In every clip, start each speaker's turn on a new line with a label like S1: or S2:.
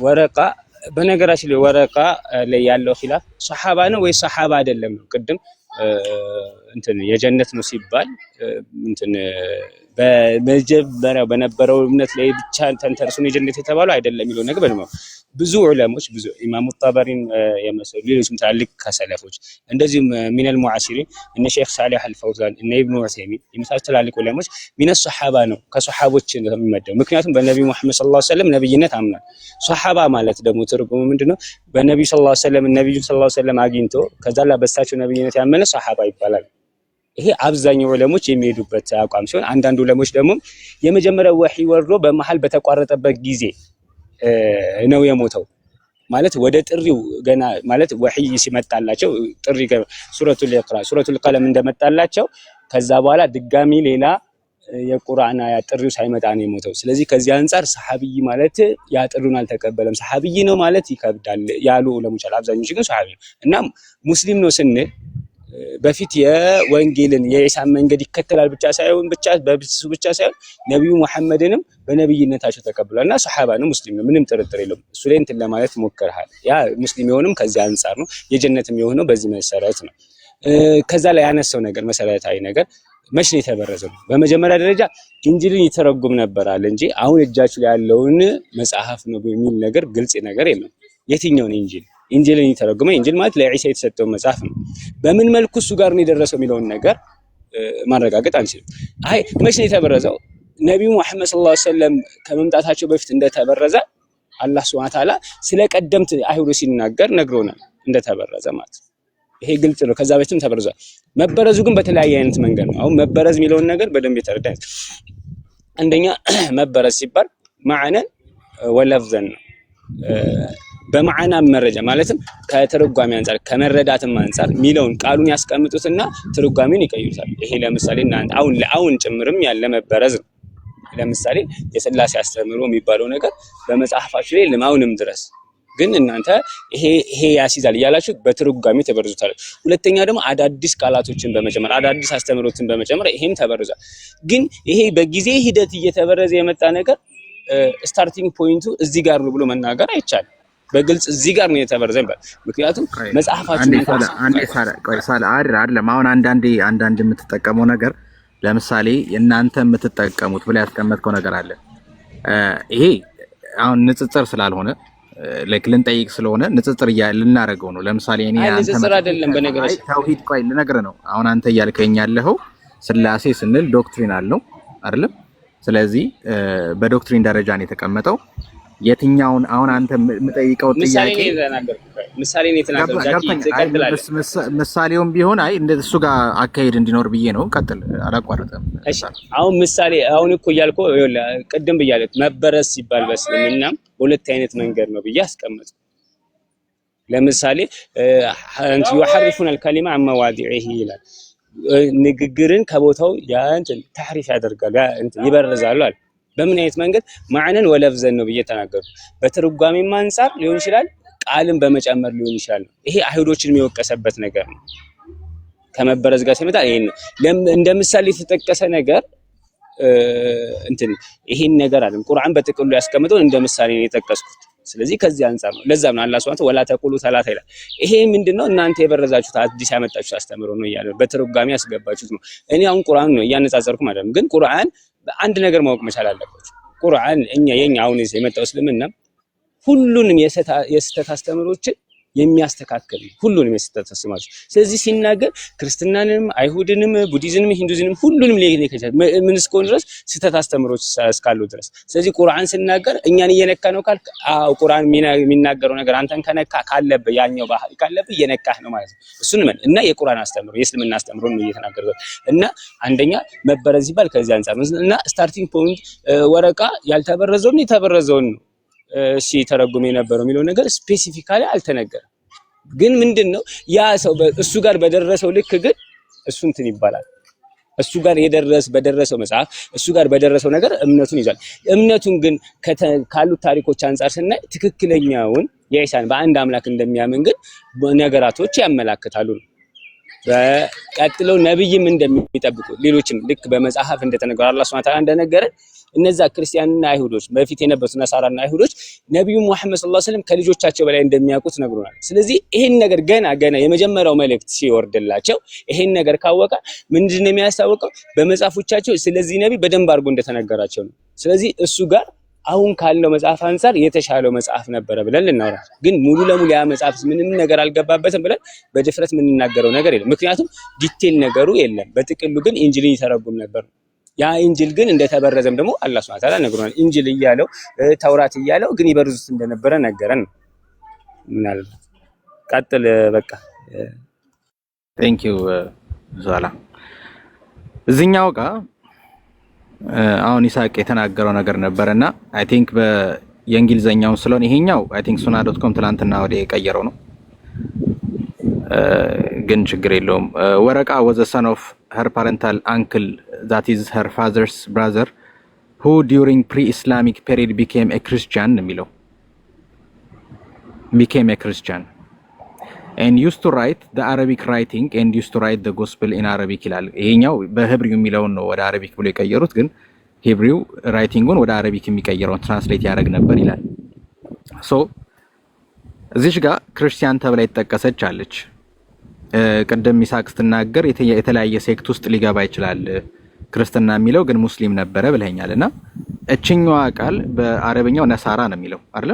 S1: ወረቃ በነገራችን ላይ ወረቃ ላይ ያለው ኺላፍ ሱሐባ ነው ወይ ሱሐባ አይደለም ነው። ቅድም እንትን የጀነት ነው ሲባል እንትን በመጀመሪያው በነበረው እምነት ላይ ብቻ ተንተርሶ የጀነት የተባለው አይደለም የሚለው ነገር በደንብ ብዙ ዑለሞች ብዙ ኢማሙ ጠበሪን የመሰሉ ሌሎችም ታላልቅ ከሰለፎች እንደዚሁም ሚነል ሙዓሲሪን እነ ሼክ ሳሊህ አልፈውዛን እነ ኢብኑ ዑሰይሚን የመሳሰሉ ታላልቅ ዑለሞች ሚነ ሱሐባ ነው ከሱሐቦች ነው የሚመደው። ምክንያቱም በነብዩ መሐመድ ሰለላሁ ዐለይሂ ወሰለም ነብይነት አምናል። ሱሐባ ማለት ደግሞ ትርጉሙ ምንድነው? በነብዩ ሰለላሁ ዐለይሂ ወሰለም ነብዩ ሰለላሁ ዐለይሂ ወሰለም አግኝቶ ከዛ በሳቸው ነብይነት ያመነ ሱሐባ ይባላል። ይሄ አብዛኛው ዑለሞች የሚሄዱበት አቋም ሲሆን አንዳንድ ዑለሞች ደግሞ የመጀመሪያው ወህይ ወርዶ በመሃል በተቋረጠበት ጊዜ ነው የሞተው ማለት ወደ ጥሪው ገና ማለት ወህይ ሲመጣላቸው ጥሪ ሱረቱል ኢቅራ ሱረቱል ቀለም እንደመጣላቸው ከዛ በኋላ ድጋሚ ሌላ የቁርአን አያ ጥሪው ሳይመጣ ነው የሞተው። ስለዚህ ከዚህ አንፃር ሰሃቢይ ማለት ያ ጥሪውን አልተቀበለም ሰሃቢይ ነው ማለት ይከብዳል ያሉ ዑለሞች አሉ። አብዛኞቹ ግን ሰሃቢ ነው እና ሙስሊም ነው ስንል በፊት የወንጌልን የኢሳን መንገድ ይከተላል ብቻ ሳይሆን ብቻ ሳይሆን ነብዩ መሐመድንም በነብይነታቸው ተቀብሏልና ሱሐባ ነው ሙስሊም ነው ምንም ጥርጥር የለውም። እሱ ላይ እንትን ለማለት ሞከርሃል። ያ ሙስሊም የሆነም ከዚህ አንፃር ነው የጀነትም የሆነው በዚህ መሰረት ነው። ከዛ ላይ ያነሳው ነገር መሰረታዊ ነገር መች ነው የተበረዘው? በመጀመሪያ ደረጃ ኢንጂልን ይተረጉም ነበራል እንጂ አሁን እጃችሁ ላይ ያለውን መጽሐፍ ነው የሚል ነገር ግልጽ ነገር የለም። የትኛው ነው ኢንጂል? ኢንጂልን ይተረጉመ ኢንጂል ማለት ለኢሳ የተሰጠው መጽሐፍ ነው። በምን መልኩ እሱ ጋር ነው የደረሰው የሚለውን ነገር ማረጋገጥ አንችልም። አይ መቼ ነው የተበረዘው? ነብዩ መሐመድ ሰለላሁ ዐለይሂ ወሰለም ከመምጣታቸው በፊት እንደተበረዘ አላህ ሱብሓነሁ ወተዓላ ስለቀደምት አይሁድ ሲናገር ነግሮናል እንደተበረዘ ማለት ነው። ይሄ ግልጽ ነው። ከዛ በፊትም ተበረዘ። መበረዙ ግን በተለያየ አይነት መንገድ ነው። አሁን መበረዝ የሚለውን ነገር በደንብ የተረዳን አንደኛ መበረዝ ሲባል ማዕነን ወለፍዘን ነው። በማዕና መረጃ ማለትም ከተርጓሚ አንፃር ከመረዳትም አንፃር ሚለውን ቃሉን ያስቀምጡትና ትርጓሚውን ይቀይሩታል። ይሄ ለምሳሌ እናንተ አሁን ጭምርም ያለ መበረዝ ነው። ለምሳሌ የሥላሴ አስተምህሮ የሚባለው ነገር በመጽሐፋችሁ ላይ ለማውንም ድረስ ግን እናንተ ይሄ ያሲዛል እያላችሁ በትርጓሚ ተበርዙታል። ሁለተኛ ደግሞ አዳዲስ ቃላቶችን በመጨመር አዳዲስ አስተምህሮትን በመጨመር ይሄም ተበርዟል። ግን ይሄ በጊዜ ሂደት እየተበረዘ የመጣ ነገር ስታርቲንግ ፖይንቱ እዚህ ጋር ነው ብሎ መናገር አይቻልም። በግልጽ እዚህ ጋር ነው የተበረዘ ይባል። ምክንያቱም መጽሐፋችን አይደለም። አሁን አንዳንድ የምትጠቀመው ነገር ለምሳሌ እናንተ የምትጠቀሙት ብለ ያስቀመጥከው ነገር አለ። ይሄ አሁን ንጽጽር ስላልሆነ ልንጠይቅ ስለሆነ ንጽጽር ልናደርገው ነው። ለምሳሌ እኔ አንተ ንጽጽር አይደለም በነገራችን ተውሂድ ቆይ ልነግርህ ነው። አሁን አንተ እያልከኝ ያለኸው ስላሴ ስንል ዶክትሪን አለው አይደለም? ስለዚህ በዶክትሪን ደረጃ ነው የተቀመጠው። የትኛውን አሁን አንተ የምጠይቀው ጥያቄ ምሳሌ ነው የተናገርኩት። ምሳሌውን ቢሆን አይ እንደሱ ጋር አካሄድ እንዲኖር ብዬ ነው። ቀጥል፣ አላቋረጠም። እሺ አሁን ምሳሌ አሁን እኮ እያልኩ ቅድም ብያለሁ። መበረዝ ሲባል በእስልምና በሁለት አይነት መንገድ ነው ብዬ አስቀመጥኩ። ለምሳሌ አንተ يحرفون الكلمه عن مواضعه ይላል። ንግግርን ከቦታው እንትን ተሕሪፍ ያደርጋሉ ይበርዛሉ አለ። በምን አይነት መንገድ? ማዕነን ወለፍዘን ነው ብዬ ተናገርኩ። በትርጓሜም አንፃር ሊሆን ይችላል፣ ቃልን በመጨመር ሊሆን ይችላል። ይሄ አይሁዶችን የሚወቀሰበት ነገር ነው። ከመበረዝ ጋር ሲመጣ ይሄን ነው እንደ ምሳሌ የተጠቀሰ ነገር እንትን ይሄን ነገር አይደለም። ቁርአን በጥቅሉ ያስቀምጠው እንደ ምሳሌ ነው የጠቀስኩት። ስለዚህ ከዚህ አንፃር ነው። ለዛም ነው አላህ ሱብሓነሁ ወላ ተቁሉ ሰላተ ይላል። ይሄ ምንድነው? እናንተ የበረዛችሁት አዲስ ያመጣችሁት አስተምሮ ነው እያለ በትርጓሜ ያስገባችሁት ነው። እኔ አሁን ቁርአን ነው እያነጻጸርኩ ማለት ነው። ግን ቁርአን አንድ ነገር ማወቅ መቻል አለበት። ቁርአን የኛ አሁን የመጣው እስልምና ሁሉንም የስተት አስተምሮችን የሚያስተካክል ሁሉንም የስተት አስተምሮች። ስለዚህ ሲናገር ክርስትናንም፣ አይሁድንም፣ ቡዲዝምንም፣ ሂንዱይዝምንም ሁሉንም ለይከቻል ምን እስከሆነ ድረስ ስተት አስተምሮች እስካሉ ድረስ። ስለዚህ ቁርአን ሲናገር እኛን እየነካ ነው ካልክ ቁርአን የሚናገረው ነገር አንተን ከነካ ካለበት ያኛው ባህሪ ካለበት እየነካህ ነው ማለት ነው። እሱን ምን እና የቁርአን አስተምሮ የእስልምና አስተምሮ ነው እየተናገረ እና አንደኛ መበረዝ ይባል ከዚህ አንፃር እና ስታርቲንግ ፖይንት ወረቃ ያልተበረዘውን የተበረዘውን ነው ሲተረጉም የነበረው የሚለው ነገር ስፔሲፊካሊ አልተነገረም። ግን ምንድነው ያ ሰው እሱ ጋር በደረሰው ልክ ግን እሱ እንትን ይባላል። እሱ ጋር በደረሰው መጽሐፍ እሱ ጋር በደረሰው ነገር እምነቱን ይዟል። እምነቱን ግን ካሉት ታሪኮች አንፃር ስናይ ትክክለኛውን የኢሳን በአንድ አምላክ እንደሚያምን ግን ነገራቶች ያመላክታሉ። በቀጥለው ነብይም እንደሚጠብቁ ሌሎችም ልክ በመጽሐፍ እንደተነገረ አላህ Subhanahu Wa Ta'ala እንደነገረ እነዛ ክርስቲያንና አይሁዶች በፊት የነበሩት ነሳራና አይሁዶች ነብዩ መሐመድ ሰለላሁ ዐለይሂ ወሰለም ከልጆቻቸው በላይ እንደሚያውቁት ነግሮናል። ስለዚህ ይሄን ነገር ገና የመጀመሪያው መልእክት ሲወርድላቸው ይሄን ነገር ካወቀ ምንድነው የሚያስታውቀው? በመጽሐፎቻቸው ስለዚህ ነብይ በደንብ አድርጎ እንደተነገራቸው ነው። ስለዚህ እሱ ጋር አሁን ካለው መጽሐፍ አንፃር የተሻለው መጽሐፍ ነበረ ብለን ልናወራ፣ ግን ሙሉ ለሙሉ ያ መጽሐፍ ምንም ነገር አልገባበትም ብለን በድፍረት የምንናገረው ነገር የለም። ምክንያቱም ዲቴል ነገሩ የለም። በጥቅሉ ግን ኢንጂልን ይተረጉም ነበር። ያ ኢንጂል ግን እንደተበረዘም ደግሞ አላህ Subhanahu Wa Ta'ala ነግሮናል። ኢንጂል እያለው ተውራት እያለው ግን ይበርዙት እንደነበረ ነገረን። ምናልባት ቀጥል በቃ
S2: ቴንክ ዩ ዛላ እዚህኛው ጋር አሁን ኢሳቅ የተናገረው ነገር ነበርና አይ ቲንክ በእንግሊዘኛው ስለሆነ ይሄኛው አይ ቲንክ ሱና.com ትላንትና ወደ የቀየረው ነው ግን ችግር የለውም። ወረቃ was a son of her parental uncle that is her father's brother who during pre-Islamic period became a Christian የሚለው became a Christian and used to write the Arabic writing and used to write the gospel in Arabic ይላል። ይሄኛው በሂብሪው የሚለውን ነው ወደ አረቢክ ብሎ የቀየሩት፣ ግን ሂብሪው ራይቲንጉን ወደ አረቢክ የሚቀየረውን ትራንስሌት ያደርግ ነበር ይላል። ሶ እዚሽ ጋር ክርስቲያን ተብላ የተጠቀሰች አለች። ቀደም ኢሳቅ ስትናገር የተለያየ ሴክት ውስጥ ሊገባ ይችላል ክርስትና የሚለው ግን ሙስሊም ነበረ ብለኛልና እችኛዋ ቃል በአረብኛው ነሳራ ነው የሚለው አይደል?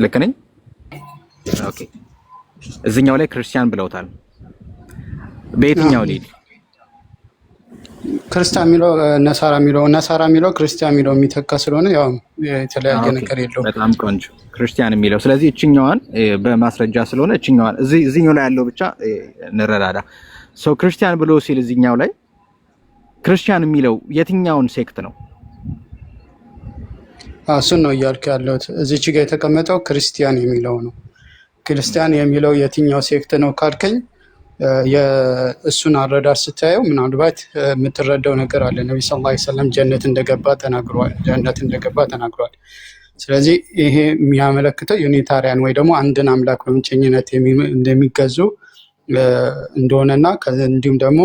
S2: ልክ ነኝ? ኦኬ እዚህኛው ላይ ክርስቲያን ብለውታል። በየትኛው ሊድ
S3: ክርስቲያን የሚለው ነሳራ የሚለው ክርስቲያን የሚለው የሚተካ ስለሆነ ያው የተለያየ ነገር የለውም።
S2: በጣም ቆንጆ ክርስቲያን የሚለው ስለዚህ እችኛዋን በማስረጃ ስለሆነ እችኛዋን እዚህኛው ላይ ያለው ብቻ እንረዳዳ። ሶ ክርስቲያን ብሎ ሲል እዚህኛው ላይ ክርስቲያን የሚለው የትኛውን ሴክት ነው?
S3: እሱን ነው እያልኩ ያለሁት። እዚች ጋር የተቀመጠው ክርስቲያን የሚለው ነው። ክርስቲያን የሚለው የትኛው ሴክት ነው ካልከኝ የእሱን አረዳድ ስታየው ምናልባት የምትረዳው ነገር አለ። ነብዩ ሰለላሁ ዐለይሂ ወሰለም ጀነት እንደገባ ተናግሯል። ስለዚህ ይሄ የሚያመለክተው ዩኒታሪያን ወይ ደግሞ አንድን አምላክ በብቸኝነት እንደሚገዙ እንደሆነና እንዲሁም ደግሞ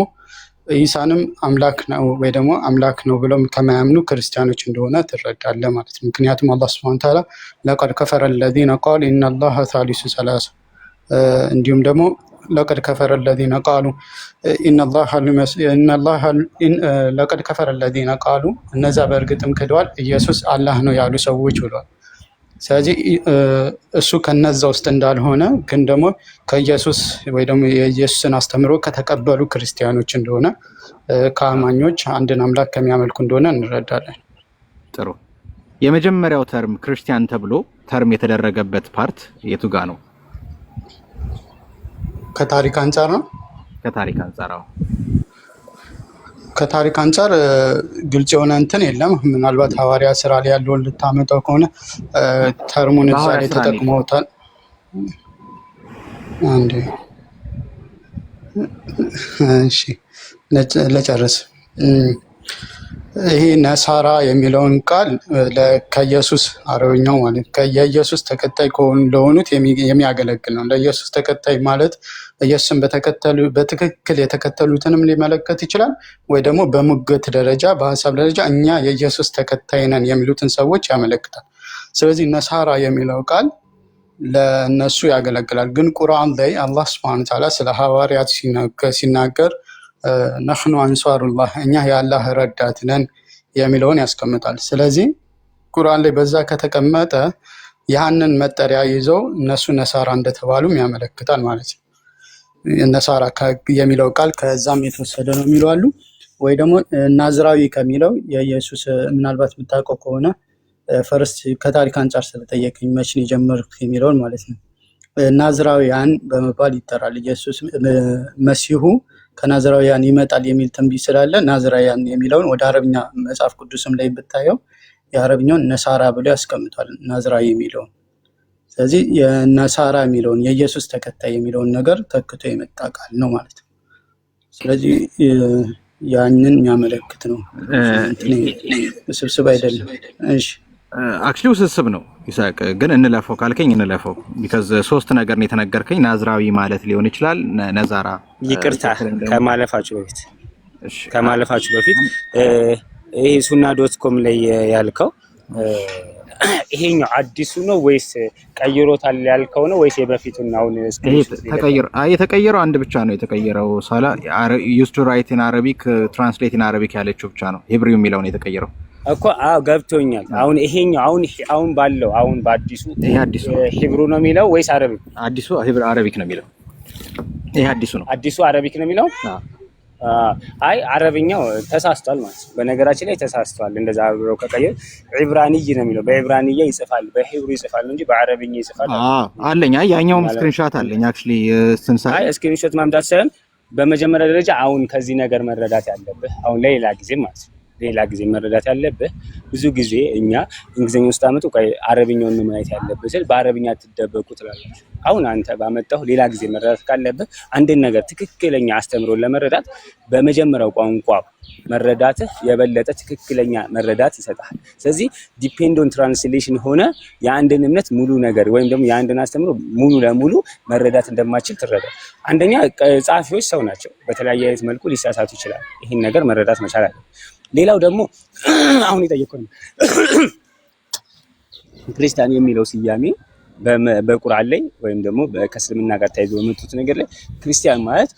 S3: ኢሳንም አምላክ ነው ወይ ደግሞ አምላክ ነው ብለው ከማያምኑ ክርስቲያኖች እንደሆነ ትረዳለህ ማለት ነው። ምክንያቱም አላህ Subhanahu Wa Ta'ala ለቀድ ከፈረ الذين قالوا ان الله ثالث ثلاثة እንዲሁም ደግሞ ለቀድ ከፈረ الذين قالوا ለቀድ ከፈረ الذين قالوا እነዛ በእርግጥም ክደዋል ኢየሱስ አላህ ነው ያሉ ሰዎች ብሏል። ስለዚህ እሱ ከነዛ ውስጥ እንዳልሆነ ግን ደግሞ ከኢየሱስ ወይ ደግሞ የኢየሱስን አስተምሮ ከተቀበሉ ክርስቲያኖች እንደሆነ ከአማኞች አንድን አምላክ ከሚያመልኩ እንደሆነ እንረዳለን።
S2: ጥሩ። የመጀመሪያው ተርም ክርስቲያን ተብሎ ተርም የተደረገበት ፓርት የቱ ጋ ነው?
S3: ከታሪክ አንፃር ነው። ከታሪክ አንፃር ግልጽ የሆነ እንትን የለም። ምናልባት ሐዋርያ ስራ ላይ ያለውን ልታመጣው ከሆነ ተርሙን እዛ ላይ ተጠቅመውታል። አንዴ እሺ ለጨርስ። ይሄ ነሳራ የሚለውን ቃል ከኢየሱስ አረብኛው ማለት ከኢየሱስ ተከታይ ለሆኑት የሚያገለግል ነው። ለኢየሱስ ተከታይ ማለት ኢየሱስን በትክክል የተከተሉትንም ሊመለከት ይችላል፣ ወይ ደግሞ በሙግት ደረጃ በሐሳብ ደረጃ እኛ የኢየሱስ ተከታይ ነን የሚሉትን ሰዎች ያመለክታል። ስለዚህ ነሳራ የሚለው ቃል ለነሱ ያገለግላል። ግን ቁርአን ላይ አላህ Subhanahu Wa Ta'ala ስለ ሐዋርያት ሲናገር ነህኑ አንሷሩላህ እኛ የአላህ ረዳት ነን የሚለውን ያስቀምጣል። ስለዚህ ቁርአን ላይ በዛ ከተቀመጠ ያንን መጠሪያ ይዘው እነሱ ነሳራ እንደተባሉም ያመለክታል ማለት ነው። ነሳራ የሚለው ቃል ከዛም የተወሰደ ነው የሚሉ አሉ። ወይ ደግሞ ናዝራዊ ከሚለው የኢየሱስ ምናልባት የምታውቀው ከሆነ ፈርስት ከታሪክ አንጻር ስለጠየቀኝ መቼ ነው የጀመርኩት የሚለውን ማለት ነው። ናዝራውያን በመባል ይጠራል። ኢየሱስ መሲሁ ከናዝራውያን ይመጣል የሚል ትንቢት ስላለ ናዝራውያን የሚለውን ወደ አረብኛ መጽሐፍ ቅዱስም ላይ ብታየው የአረብኛውን ነሳራ ብሎ ያስቀምጣል ናዝራዊ የሚለውን። ስለዚህ የነሳራ የሚለውን የኢየሱስ ተከታይ የሚለውን ነገር ተክቶ የመጣ ቃል ነው ማለት ነው። ስለዚህ ያንን የሚያመለክት ነው። ውስብስብ አይደለም። እሺ
S2: አክቹሊ ውስብስብ ነው ይሳቅ ግን እንለፈው ካልከኝ እንለፈው ቢካዝ ሶስት ነገር ነው የተነገርከኝ ናዝራዊ ማለት ሊሆን ይችላል ነዛራ
S1: ይቅርታ ከማለፋችሁ በፊት ይሄ ሱና.com ላይ ያልከው ይሄኛው አዲሱ ነው ወይስ ቀይሮታል ያልከው ነው ወይስ የበፊቱን አሁን
S2: የተቀየረው አንድ ብቻ ነው የተቀየረው ሳላ used to write in Arabic translate in Arabic ያለችው ብቻ ነው ሂብሪው የሚለው ነው የተቀየረው
S1: እኮ ገብቶኛል አሁን ይሄኛው አሁን ባለው አሁን በአዲሱ
S2: ይሄ አዲሱ
S1: ሂብሩ ነው የሚለው ወይስ አረቢክ
S2: አዲሱ አረቢክ ነው የሚለው ይሄ አዲሱ
S1: አረቢክ ነው የሚለው አይ አረብኛው ተሳስቷል ማለት ነው በነገራችን ላይ ተሳስቷል እንደዛ አብረው ከቀየር ኢብራኒይ ነው የሚለው በኢብራኒያ ይጽፋል በሂብሩ ይጽፋል እንጂ በአረብኛ ይጽፋል
S2: አለኛ ያኛው ስክሪንሾት አለኝ አክቹሊ ስንሳይ
S1: አይ ስክሪንሾት ማምጣት ሳይሆን በመጀመሪያ ደረጃ አሁን ከዚህ ነገር መረዳት ያለብህ አሁን ሌላ ጊዜ ማለት ነው ሌላ ጊዜ መረዳት ያለብህ ብዙ ጊዜ እኛ እንግሊዘኛ ውስጥ አመጡ አረብኛውን ነው ማየት ያለብህ ስል በአረብኛ ተደበቁ ትላለች አሁን አንተ ባመጣው ሌላ ጊዜ መረዳት ካለብህ አንድን ነገር ትክክለኛ አስተምሮን ለመረዳት በመጀመሪያው ቋንቋ መረዳትህ የበለጠ ትክክለኛ መረዳት ይሰጣል ስለዚህ ዲፔንድ ኦን ትራንስሌሽን ሆነ የአንድን እምነት ሙሉ ነገር ወይም ደግሞ የአንድን አስተምሮ ሙሉ ለሙሉ መረዳት እንደማይችል ትረዳ አንደኛ ጻፊዎች ሰው ናቸው በተለያየ አይነት መልኩ ሊሳሳቱ ይችላል ይሄን ነገር መረዳት መቻል አለ ሌላው ደግሞ አሁን የጠየቀው ክርስቲያን የሚለው ስያሜ በቁርአን ላይ ወይም ደግሞ ከእስልምና ጋር ተያይዞ የመጡት ነገር ላይ ክርስቲያን ማለት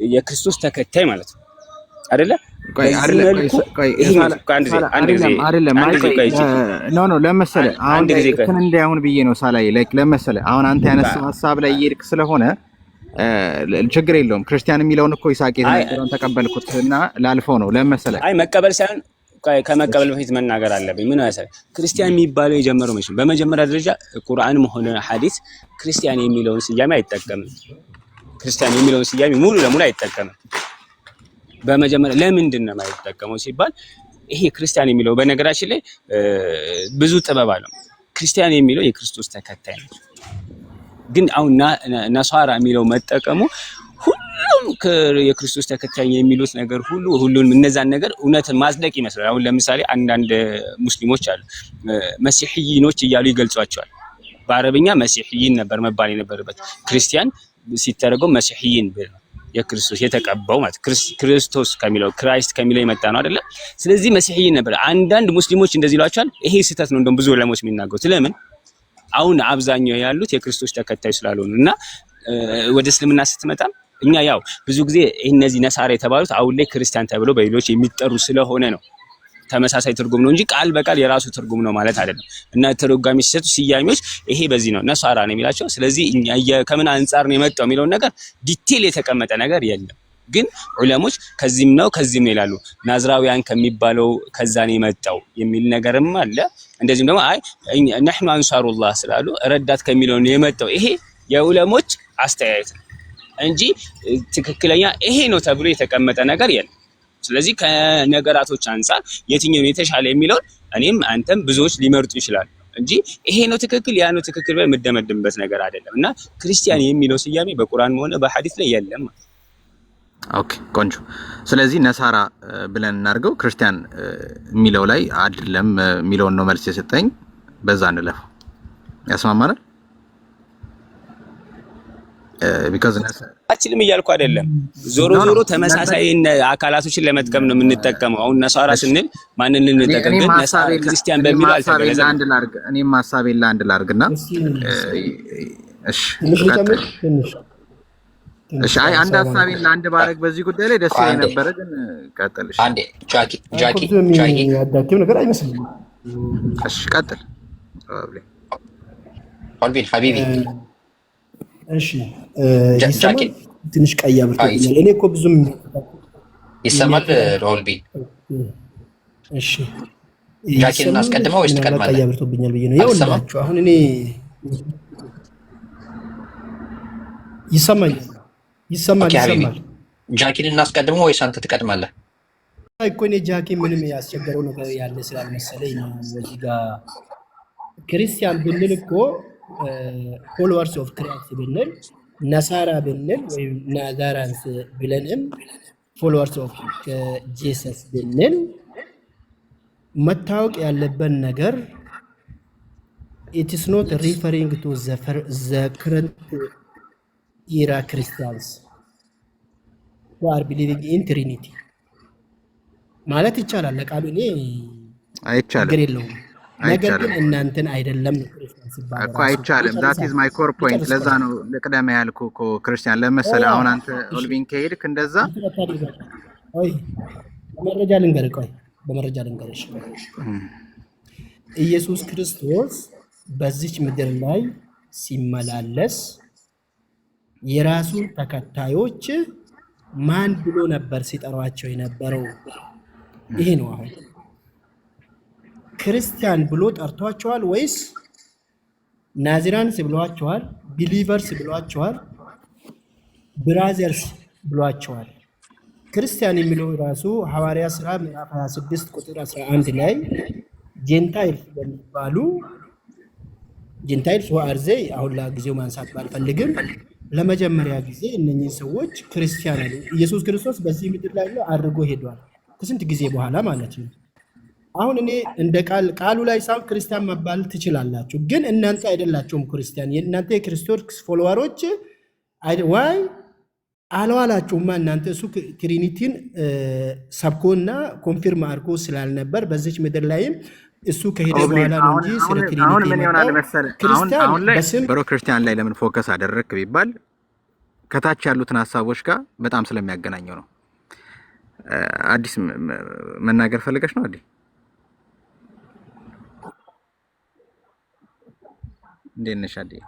S1: የክርስቶስ ተከታይ ማለት ነው አይደለ
S2: ለምሳሌ አሁን ብዬ ነው ሳላይ ላይክ ለምሳሌ አሁን አንተ ያነሳው ሐሳብ ላይ ይርክ ስለሆነ ችግር የለውም ክርስቲያን የሚለውን እኮ ይሳቅ የተናገረውን ተቀበልኩትና ላልፈው ነው ለምሳሌ
S1: አይ መቀበል ሳይሆን ከመቀበል በፊት መናገር አለብኝ ምን ያሰለ ክርስቲያን የሚባለው የጀመረው መቼም በመጀመሪያ ደረጃ ቁርአንም ሆነ ሐዲስ ክርስቲያን የሚለውን ስያሜ አይጠቀምም ክርስቲያን የሚለውን ስያሜ ሙሉ ለሙሉ አይጠቀምም በመጀመሪያ ለምንድን ነው የማይጠቀመው ሲባል ይሄ ክርስቲያን የሚለው በነገራችን ላይ ብዙ ጥበብ አለው ክርስቲያን የሚለው የክርስቶስ ተከታይ ነው ግን አሁን ነሳራ የሚለው መጠቀሙ ሁሉም የክርስቶስ ተከታይ የሚሉት ነገር ሁሉንም እነዛን ነገር እውነትን ማጽደቅ ይመስላል አሁን ለምሳሌ አንዳንድ ሙስሊሞች አሉ መሲሒይኖች እያሉ ይገልጿቸዋል በአረብኛ መሲሒይን ነበር መባል የነበረበት ክርስቲያን ሲተረጎም መሲሒይን ብለው የክርስቶስ የተቀባው ማለት ክርስቶስ ከሚለው ክራይስት ከሚለው የመጣ ነው አይደለ ስለዚህ መሲሒይን ነበር አንዳንድ ሙስሊሞች እንደዚህ ይሏቸዋል ይሄ ስህተት ነው እንደውም ብዙ ለሞች የሚናገሩት ለምን አሁን አብዛኛው ያሉት የክርስቶስ ተከታይ ስላልሆኑ እና ወደ እስልምና ስትመጣ እኛ ያው ብዙ ጊዜ እነዚህ ነሳራ የተባሉት አሁን ላይ ክርስቲያን ተብለው በሌሎች የሚጠሩ ስለሆነ ነው ተመሳሳይ ትርጉም ነው እንጂ ቃል በቃል የራሱ ትርጉም ነው ማለት አይደለም እና ተረጋሚ ሲሰጡ ስያሜዎች ይሄ በዚህ ነው ነሳራ ነው የሚላቸው ስለዚህ ከምን አንፃር ነው የመጣው የሚለውን ነገር ዲቴል የተቀመጠ ነገር የለም ግን ዑለሞች ከዚህም ነው ይላሉ ናዝራውያን ከሚባለው ከዛ ነው የመጣው የሚል ነገርም አለ እንደዚህም ደግሞ አይ ነህኑ አንሳሩላህ ስላሉ ረዳት ከሚለው ነው የመጣው ይሄ የዑለሞች አስተያየት እንጂ ትክክለኛ ይሄ ነው ተብሎ የተቀመጠ ነገር የለም ስለዚህ ከነገራቶች አንፃር የትኛው ነው የተሻለ የሚለው እኔም አንተም ብዙዎች ሊመርጡ ይችላል እንጂ ይሄ ነው ትክክል ያ ነው ትክክል ብለን መደመድምበት ነገር አይደለም እና ክርስቲያን የሚለው ስያሜ በቁርአን ሆነ በሐዲስ ላይ የለም
S2: ኦኬ ቆንጆ ስለዚህ ነሳራ ብለን እናርገው ክርስቲያን የሚለው ላይ አይደለም የሚለውን ነው መልስ የሰጠኝ በዛ እንለፈው ያስማማናል because
S1: አችልም እያልኩ አይደለም ዞሮ ተመሳሳይ አካላቶችን ለመጥቀም ነው የምንጠቀመው አሁን ነሳራ ስንል ማንን እንጠቀም ግን ነሳራ ክርስቲያን በሚለው አልተገለጸም አንድ ላርግ
S2: እኔም ሐሳቤን ለአንድ ላርግና እሺ አይ አንድ ሐሳቤን ለአንድ ባረግ በዚህ ጉዳይ ላይ ደስ ይለኝ ነበር ግን ቀጥልሽ
S4: አንዴ ጃኪ
S5: ያዳክም ነገር አይመስልም
S2: እሺ ቀጥል
S4: ኦልቢን ሀቢቢ
S5: እሺ ጃኪ ትንሽ ቀያ ብርቶኛል እኔ እኮ ብዙም
S4: ይሰማል ኦልቢን
S5: እሺ
S4: ጃኪን እናስቀድመው ወይስ ትቀድማለህ
S5: ቀያ ብርቶብኛል ብዬ ነው ያውላችሁ አሁን እኔ ይሰማል
S4: ጃኪን እናስቀድመው ወይስ አንተ ትቀድማለህ
S5: እኮ እኔ ጃኪ ምንም ያስቸገረው ነገር ያለ ስላልመሰለኝ ነው እዚህ ጋር ክርስቲያን ብንል እኮ ፎሎወርስ ኦፍ ክራይስት ብንል ነሳራ ብንል ወይም ናዛራንስ ብለንም ፎሎወርስ ኦፍ ጂሰስ ብንል መታወቅ ያለበት ነገር it is not referring to the current era Christians who are believing in Trinity ማለት ይቻላል። ለቃሉ እኔ
S2: አይቻልም
S5: ችግር የለውም። ነገር ግን
S2: አይቻልም
S5: እናንተን አይደለም ክርስቲያን ሲባል
S2: እኮ
S5: ራሱ
S2: አይቻልም። that is my core point። ለዛ ነው ለቅደም ያልኩ እኮ ክርስቲያን ለመሰለ አሁን አንተ ኦልቪን ከሄድክ እንደዛ
S5: ቆይ በመረጃ ልንገርሽ ኢየሱስ ክርስቶስ በዚች ምድር ላይ ሲመላለስ የራሱን ተከታዮች ማን ብሎ ነበር ሲጠሯቸው የነበረው? ይሄ ነው። አሁን ክርስቲያን ብሎ ጠርቷቸዋል ወይስ ናዝራንስ ብሏቸዋል? ቢሊቨርስ ብሏቸዋል? ብራዘርስ ብሏቸዋል? ክርስቲያን የሚለው ራሱ ሐዋርያ ሥራ ምዕራፍ 26 ቁጥር 11 ላይ ጄንታይልስ በሚባሉ ጄንታይልስ ወአርዜ አሁን ለጊዜው ማንሳት ባልፈልግም ለመጀመሪያ ጊዜ እነኚህ ሰዎች ክርስቲያን አሉ። ኢየሱስ ክርስቶስ በዚህ ምድር ላይ አድርጎ ሄዷል ከስንት ጊዜ በኋላ ማለት ነው። አሁን እኔ እንደ ቃሉ ላይ ሳይሆን ክርስቲያን መባል ትችላላችሁ፣ ግን እናንተ አይደላችሁም ክርስቲያን። የእናንተ የክርስቶስ ፎሎወሮች ዋይ አልዋላችሁማ። እናንተ እሱ ትሪኒቲን ሰብኮና ኮንፊርም አድርጎ ስላልነበር በዚች ምድር ላይም እሱ ከሄደ በኋላ ነው እንጂ ስለ ትሪኒቲ
S2: አሁን ምን ይሆናል መሰለህ? አሁን ላይ
S5: በስም
S2: ክርስቲያን ላይ ለምን ፎከስ አደረግክ ቢባል ከታች ያሉትን ሀሳቦች ጋር በጣም ስለሚያገናኘው ነው። አዲስ መናገር ፈልገሽ ነው? አዲስ እንዴት ነሽ? አዲስ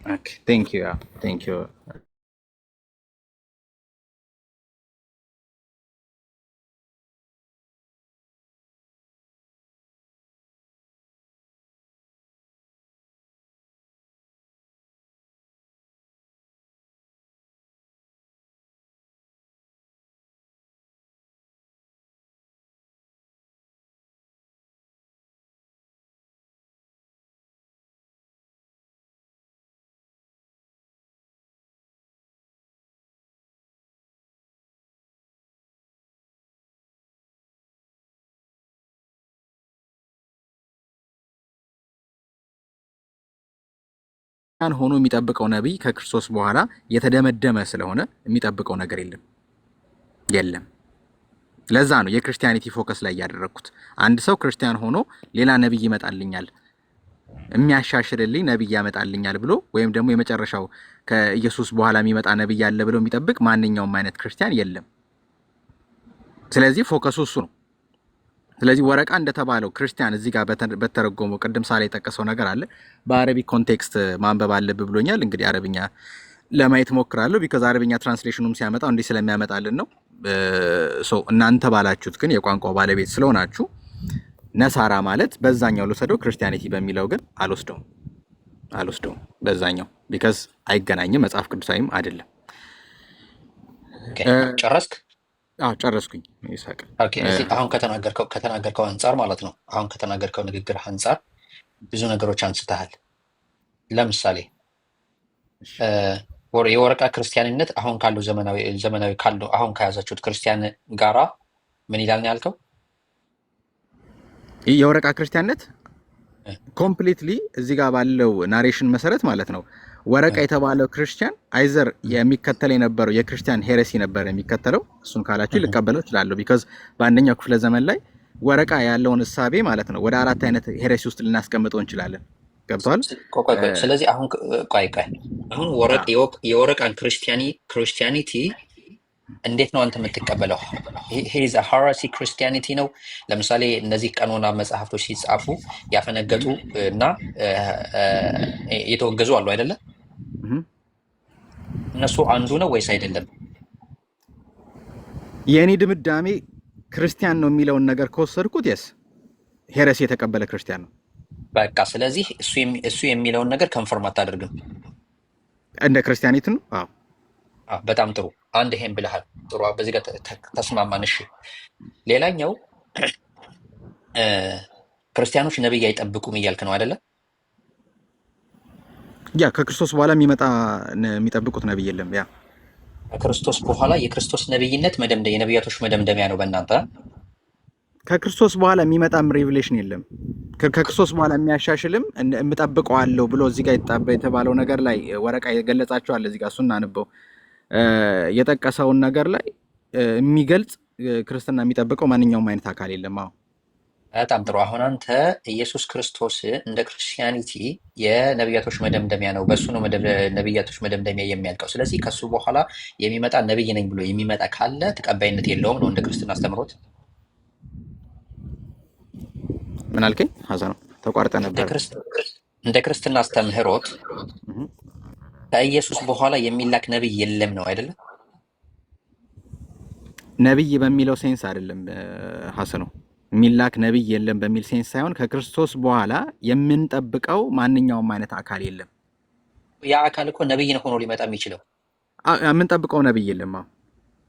S2: Okay, thank you. Thank you. ሆኖ የሚጠብቀው ነብይ ከክርስቶስ በኋላ የተደመደመ ስለሆነ የሚጠብቀው ነገር የለም። ለዛ ነው የክርስቲያኒቲ ፎከስ ላይ ያደረኩት። አንድ ሰው ክርስቲያን ሆኖ ሌላ ነብይ ይመጣልኛል የሚያሻሽልልኝ ነብይ ያመጣልኛል ብሎ ወይም ደግሞ የመጨረሻው ከኢየሱስ በኋላ የሚመጣ ነብይ ያለ ብሎ የሚጠብቅ ማንኛውም አይነት ክርስቲያን የለም። ስለዚህ ፎከሱ እሱ ነው። ስለዚህ ወረቃ እንደተባለው ክርስቲያን እዚህ ጋር በተረጎመው ቅድም ሳለ የጠቀሰው ነገር አለ። በአረቢክ ኮንቴክስት ማንበብ አለብህ ብሎኛል። እንግዲህ አረብኛ ለማየት ሞክራለሁ ቢካዝ አረብኛ ትራንስሌሽኑም ሲያመጣው እንዲህ ስለሚያመጣልን ነው። እናንተ ባላችሁት ግን የቋንቋው ባለቤት ስለሆናችሁ ነሳራ ማለት በዛኛው ልወሰደው፣ ክርስቲያኒቲ በሚለው ግን አልወስደውም በዛኛው ቢካዝ አይገናኝም፣ መጽሐፍ ቅዱሳዊም አይደለም።
S4: ጨረስክ?
S2: አዎ ጨረስኩኝ። ይሳቅ
S4: አሁን ከተናገርከው አንጻር ማለት ነው። አሁን ከተናገርከው ንግግር አንጻር ብዙ ነገሮች አንስተሃል። ለምሳሌ የወረቃ ክርስቲያንነት አሁን ካለው ዘመናዊ ካለው አሁን ከያዛችሁት ክርስቲያን ጋራ ምን ይላል ነው ያልከው?
S2: የወረቃ ክርስቲያንነት ኮምፕሊትሊ እዚህ ጋር ባለው ናሬሽን መሰረት ማለት ነው። ወረቃ የተባለው ክርስቲያን አይዘር የሚከተል የነበረው የክርስቲያን ሄሬሲ ነበር የሚከተለው። እሱን ካላችሁ ልቀበለው እችላለሁ ቢካዝ በአንደኛው ክፍለ ዘመን ላይ ወረቃ ያለውን እሳቤ ማለት ነው ወደ አራት አይነት ሄሬሲ ውስጥ ልናስቀምጠው እንችላለን። ገብቷል?
S4: ስለዚህ አሁን የወረቃን ክርስቲያኒቲ እንዴት ነው አንተ የምትቀበለው? ሄዝ ሃራሲ ክርስቲያኒቲ ነው። ለምሳሌ እነዚህ ቀኖና መጽሐፍቶች ሲጻፉ ያፈነገጡ እና የተወገዙ አሉ አይደለ? እነሱ አንዱ ነው ወይስ አይደለም?
S2: የእኔ ድምዳሜ ክርስቲያን ነው የሚለውን ነገር ከወሰድኩት የስ ሄረሲ የተቀበለ ክርስቲያን ነው
S4: በቃ። ስለዚህ እሱ የሚለውን ነገር ከንፈርም አታደርግም
S2: እንደ ክርስቲያኒቱ ነው። አዎ
S4: በጣም ጥሩ። አንድ ይሄን ብለሃል። ጥሩ፣ በዚህ ጋር ተስማማን። እሺ ሌላኛው ክርስቲያኖች ነብይ አይጠብቁም እያልክ ነው አይደለ?
S2: ያ ከክርስቶስ በኋላ የሚጠብቁት ነብይ የለም። ያ
S4: ከክርስቶስ በኋላ የክርስቶስ ነብይነት የነቢያቶች መደምደሚያ ነው በእናንተ።
S2: ከክርስቶስ በኋላ የሚመጣም ሬቪሌሽን የለም። ከክርስቶስ በኋላ የሚያሻሽልም እምጠብቀዋለሁ ብሎ እዚህ ጋር የተባለው ነገር ላይ ወረቃ የገለጻቸዋል። እዚህ ጋር እሱን አንበው የጠቀሰውን ነገር ላይ የሚገልጽ ክርስትና የሚጠብቀው ማንኛውም አይነት አካል የለም። አዎ
S4: በጣም ጥሩ። አሁን አንተ ኢየሱስ ክርስቶስ እንደ ክርስቲያኒቲ የነቢያቶች መደምደሚያ ነው፣ በእሱ ነው ነቢያቶች መደምደሚያ የሚያልቀው። ስለዚህ ከሱ በኋላ የሚመጣ ነቢይ ነኝ ብሎ የሚመጣ ካለ ተቀባይነት የለውም ነው እንደ ክርስትና አስተምሮት።
S2: ምን አልከኝ? ሀሳብ ተቋርጠ ነበር።
S4: እንደ ክርስትና አስተምህሮት ከኢየሱስ በኋላ የሚላክ ነቢይ የለም ነው አይደለም?
S2: ነቢይ በሚለው ሴንስ አይደለም ሀሰኑ። የሚላክ ነቢይ የለም በሚል ሴንስ ሳይሆን ከክርስቶስ በኋላ የምንጠብቀው ማንኛውም አይነት አካል የለም።
S4: ያ አካል እኮ ነቢይ ሆኖ ሊመጣ የሚችለው
S2: የምንጠብቀው ነቢይ የለም።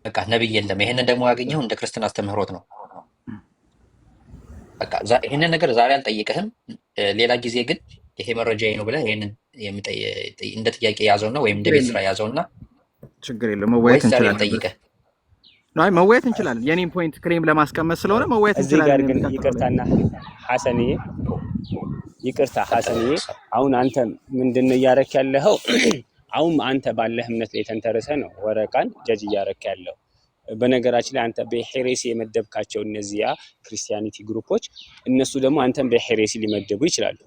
S4: በቃ ነቢይ የለም። ይሄንን ደግሞ ያገኘው እንደ ክርስትና አስተምህሮት ነው። በቃ ይሄንን ነገር ዛሬ አልጠይቅህም። ሌላ ጊዜ ግን ይሄ መረጃ ነው ብለህ ይሄንን እንደ ጥያቄ ያዘውና ወይም እንደ ቤት ስራ ያዘውና
S2: ችግር የለም መወያየት እንችላለን።
S4: ጠይቀህ
S2: መወያየት እንችላለን። የኔን ፖይንት ክሌም ለማስቀመጥ ስለሆነ መወያየት እንችላለን።
S1: እዚህ ጋር ግን ይቅርታና ሐሰንዬ አሁን አንተ ምንድነው እያረክ ያለኸው? አሁን አንተ ባለህ እምነት ላይ ተንተርሰ ነው ወረቃን ጀጅ እያረክ ያለው። በነገራችን ላይ አንተ በሄሬሲ የመደብካቸው እነዚያ ክርስቲያኒቲ ግሩፖች እነሱ ደግሞ አንተን በሄሬሲ ሊመደቡ ይችላሉ።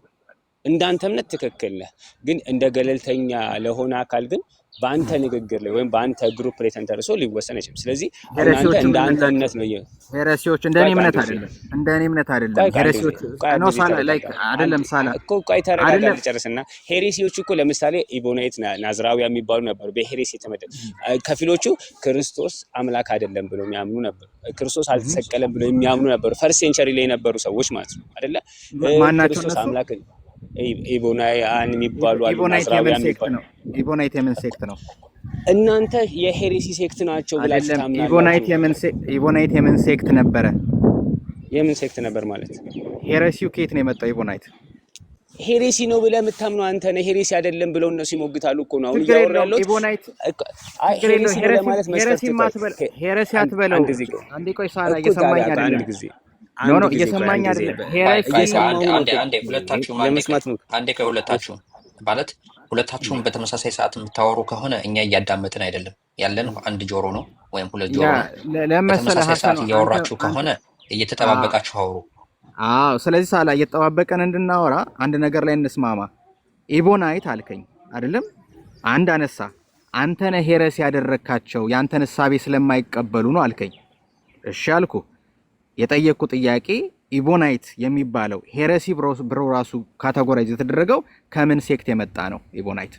S1: እንዳንተ እምነት ትክክል ነህ፣ ግን እንደ ገለልተኛ ለሆነ አካል ግን በአንተ ንግግር ላይ ወይም በአንተ ግሩፕ ላይ ተንተርሶ ሊወሰን አይችልም። ስለዚህ አንተ እንደ አንተ እምነት ነው
S2: ሄሬሲዎች እንደኔ እምነት አይደለም። ሄሬሲዎች ነው ሳላ ላይክ አይደለም ሳላ
S1: እኮ ቆይ ተረጋጋ ልጨርስና ሄሬሲዎች እኮ ለምሳሌ ኢቦናይት ናዝራዊያ የሚባሉ ነበሩ በሄሬሲ የተመደቡ። ከፊሎቹ ክርስቶስ አምላክ አይደለም ብለው የሚያምኑ ነበሩ። ክርስቶስ አልተሰቀለም ብለው የሚያምኑ ነበሩ። ፈርስት ሴንቸሪ ላይ የነበሩ ሰዎች ማለት ነው አይደለ? ክርስቶስ አምላክ ኢቦናይያን የሚባሉ አሉ። ናዝራዊያ የሚባሉ
S2: ኢቦናይት የምን ሴክት ነው?
S1: እናንተ የሄሬሲ ሴክት ናቸው ብላችሁ ታምናላችሁ?
S2: ኢቦናይት የምን ሴክት ነበረ?
S1: የምን ሴክት ነበር ማለት?
S2: ሄሬሲው ከየት ነው የመጣው? ኢቦናይት
S1: ሄሬሲ ነው ብለህ የምታምነው አንተ ነህ። ሄሬሲ አይደለም ብለው እነሱ ይሞግታሉ እኮ ነው አሁን እያወራ ያለው።
S2: ኢቦናይት
S1: ሄሬሲ ማለት
S2: ሄሬሲ አትበለው። አንዴ ቆይ ሳላ እየሰማኝ አይደለም።
S1: አንድ ጊዜ
S2: ኖ እየሰማኝ አይደለም።
S4: አንዴ ከሁለታችሁ ማለት ሁለታችሁም በተመሳሳይ ሰዓት የምታወሩ ከሆነ እኛ እያዳመጥን አይደለም። ያለን አንድ ጆሮ ነው ወይም ሁለት ጆሮ ነው። በተመሳሳይ ሰዓት እያወራችሁ ከሆነ እየተጠባበቃችሁ አውሩ።
S2: አዎ፣ ስለዚህ ሳላ እየተጠባበቀን እንድናወራ አንድ ነገር ላይ እንስማማ። ኢቦናይት አልከኝ አይደለም? አንድ አነሳ። አንተ ነህ ሄረስ ያደረካቸው ያንተን እሳቤ ስለማይቀበሉ ነው አልከኝ። እሺ አልኩ። የጠየቁ ጥያቄ ኢቦናይት የሚባለው ሄረሲ ብሮ ራሱ ካቴጎራይዝ የተደረገው ከምን ሴክት የመጣ ነው? ኢቦናይት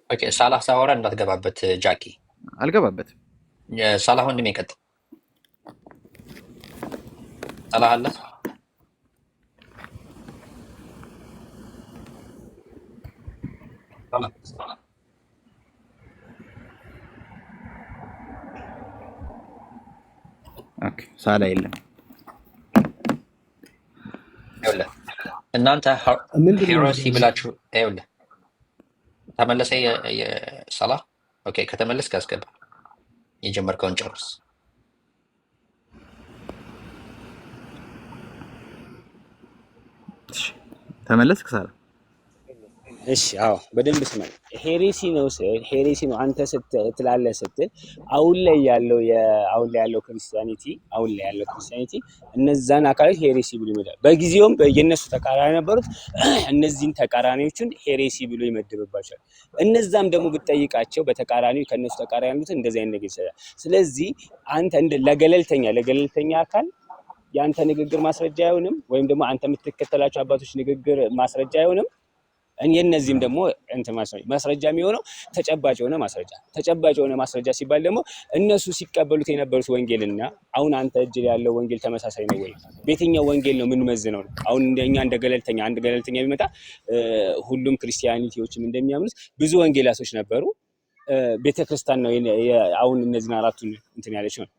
S4: ኦኬ። ሳላህ ሳወራ እንዳትገባበት ጃኪ።
S2: አልገባበትም።
S4: ሳላህ ወንድሜ ቀጥል። ሳላህ አለ
S2: ኦኬ። ሳላ የለም።
S4: ይኸውልህ እናንተ ሄሮሲ ብላችሁ ይኸውልህ ተመለሰ ሳላህ። ኦኬ ከተመለስክ አስገባ። የጀመርከውን ጨርስ።
S2: ተመለስክ ሳላ?
S1: እሺ አዎ በደንብ ስማ። ሄሬሲ ነው አንተ ትላለህ ስትል አሁን ላይ ያለው ክርስቲያኒቲ እነዛን አካላት ሄሬሲ ብሎ ይመዳል። በጊዜውም የነሱ ተቃራኒ ነበሩት። እነዚህን ተቃራኒዎችን ሄሬሲ ብሎ ይመድብባቸዋል። እነዛም ደግሞ ብትጠይቃቸው በተቃራኒው ከነሱ ተቃራኒ ያሉት እንደዚህ አይነት ነገር ይሰራል። ስለዚህ አንተ ለገለልተኛ አካል ያንተ ንግግር ማስረጃ አይሆንም፣ ወይም ደግሞ አንተ የምትከተላቸው አባቶች ንግግር ማስረጃ አይሆንም። የነዚህም ደግሞ ማስረጃ የሚሆነው ተጨባጭ የሆነ ማስረጃ ሲባል ደግሞ እነሱ ሲቀበሉት የነበሩት ወንጌልና አሁን አንተ እጅ ያለው ወንጌል ተመሳሳይ ነው ወይ? በየትኛው ወንጌል ነው የምንመዝነው? አሁን እንደኛ አንድ ገለልተኛ ቢመጣ ሁሉም ክርስቲያኒቲዎችም እንደሚያምኑት ብዙ ወንጌላቶች ነበሩ። ቤተክርስቲያን ነው አሁን እነዚህን አራቱን እንትን ያለች ነው።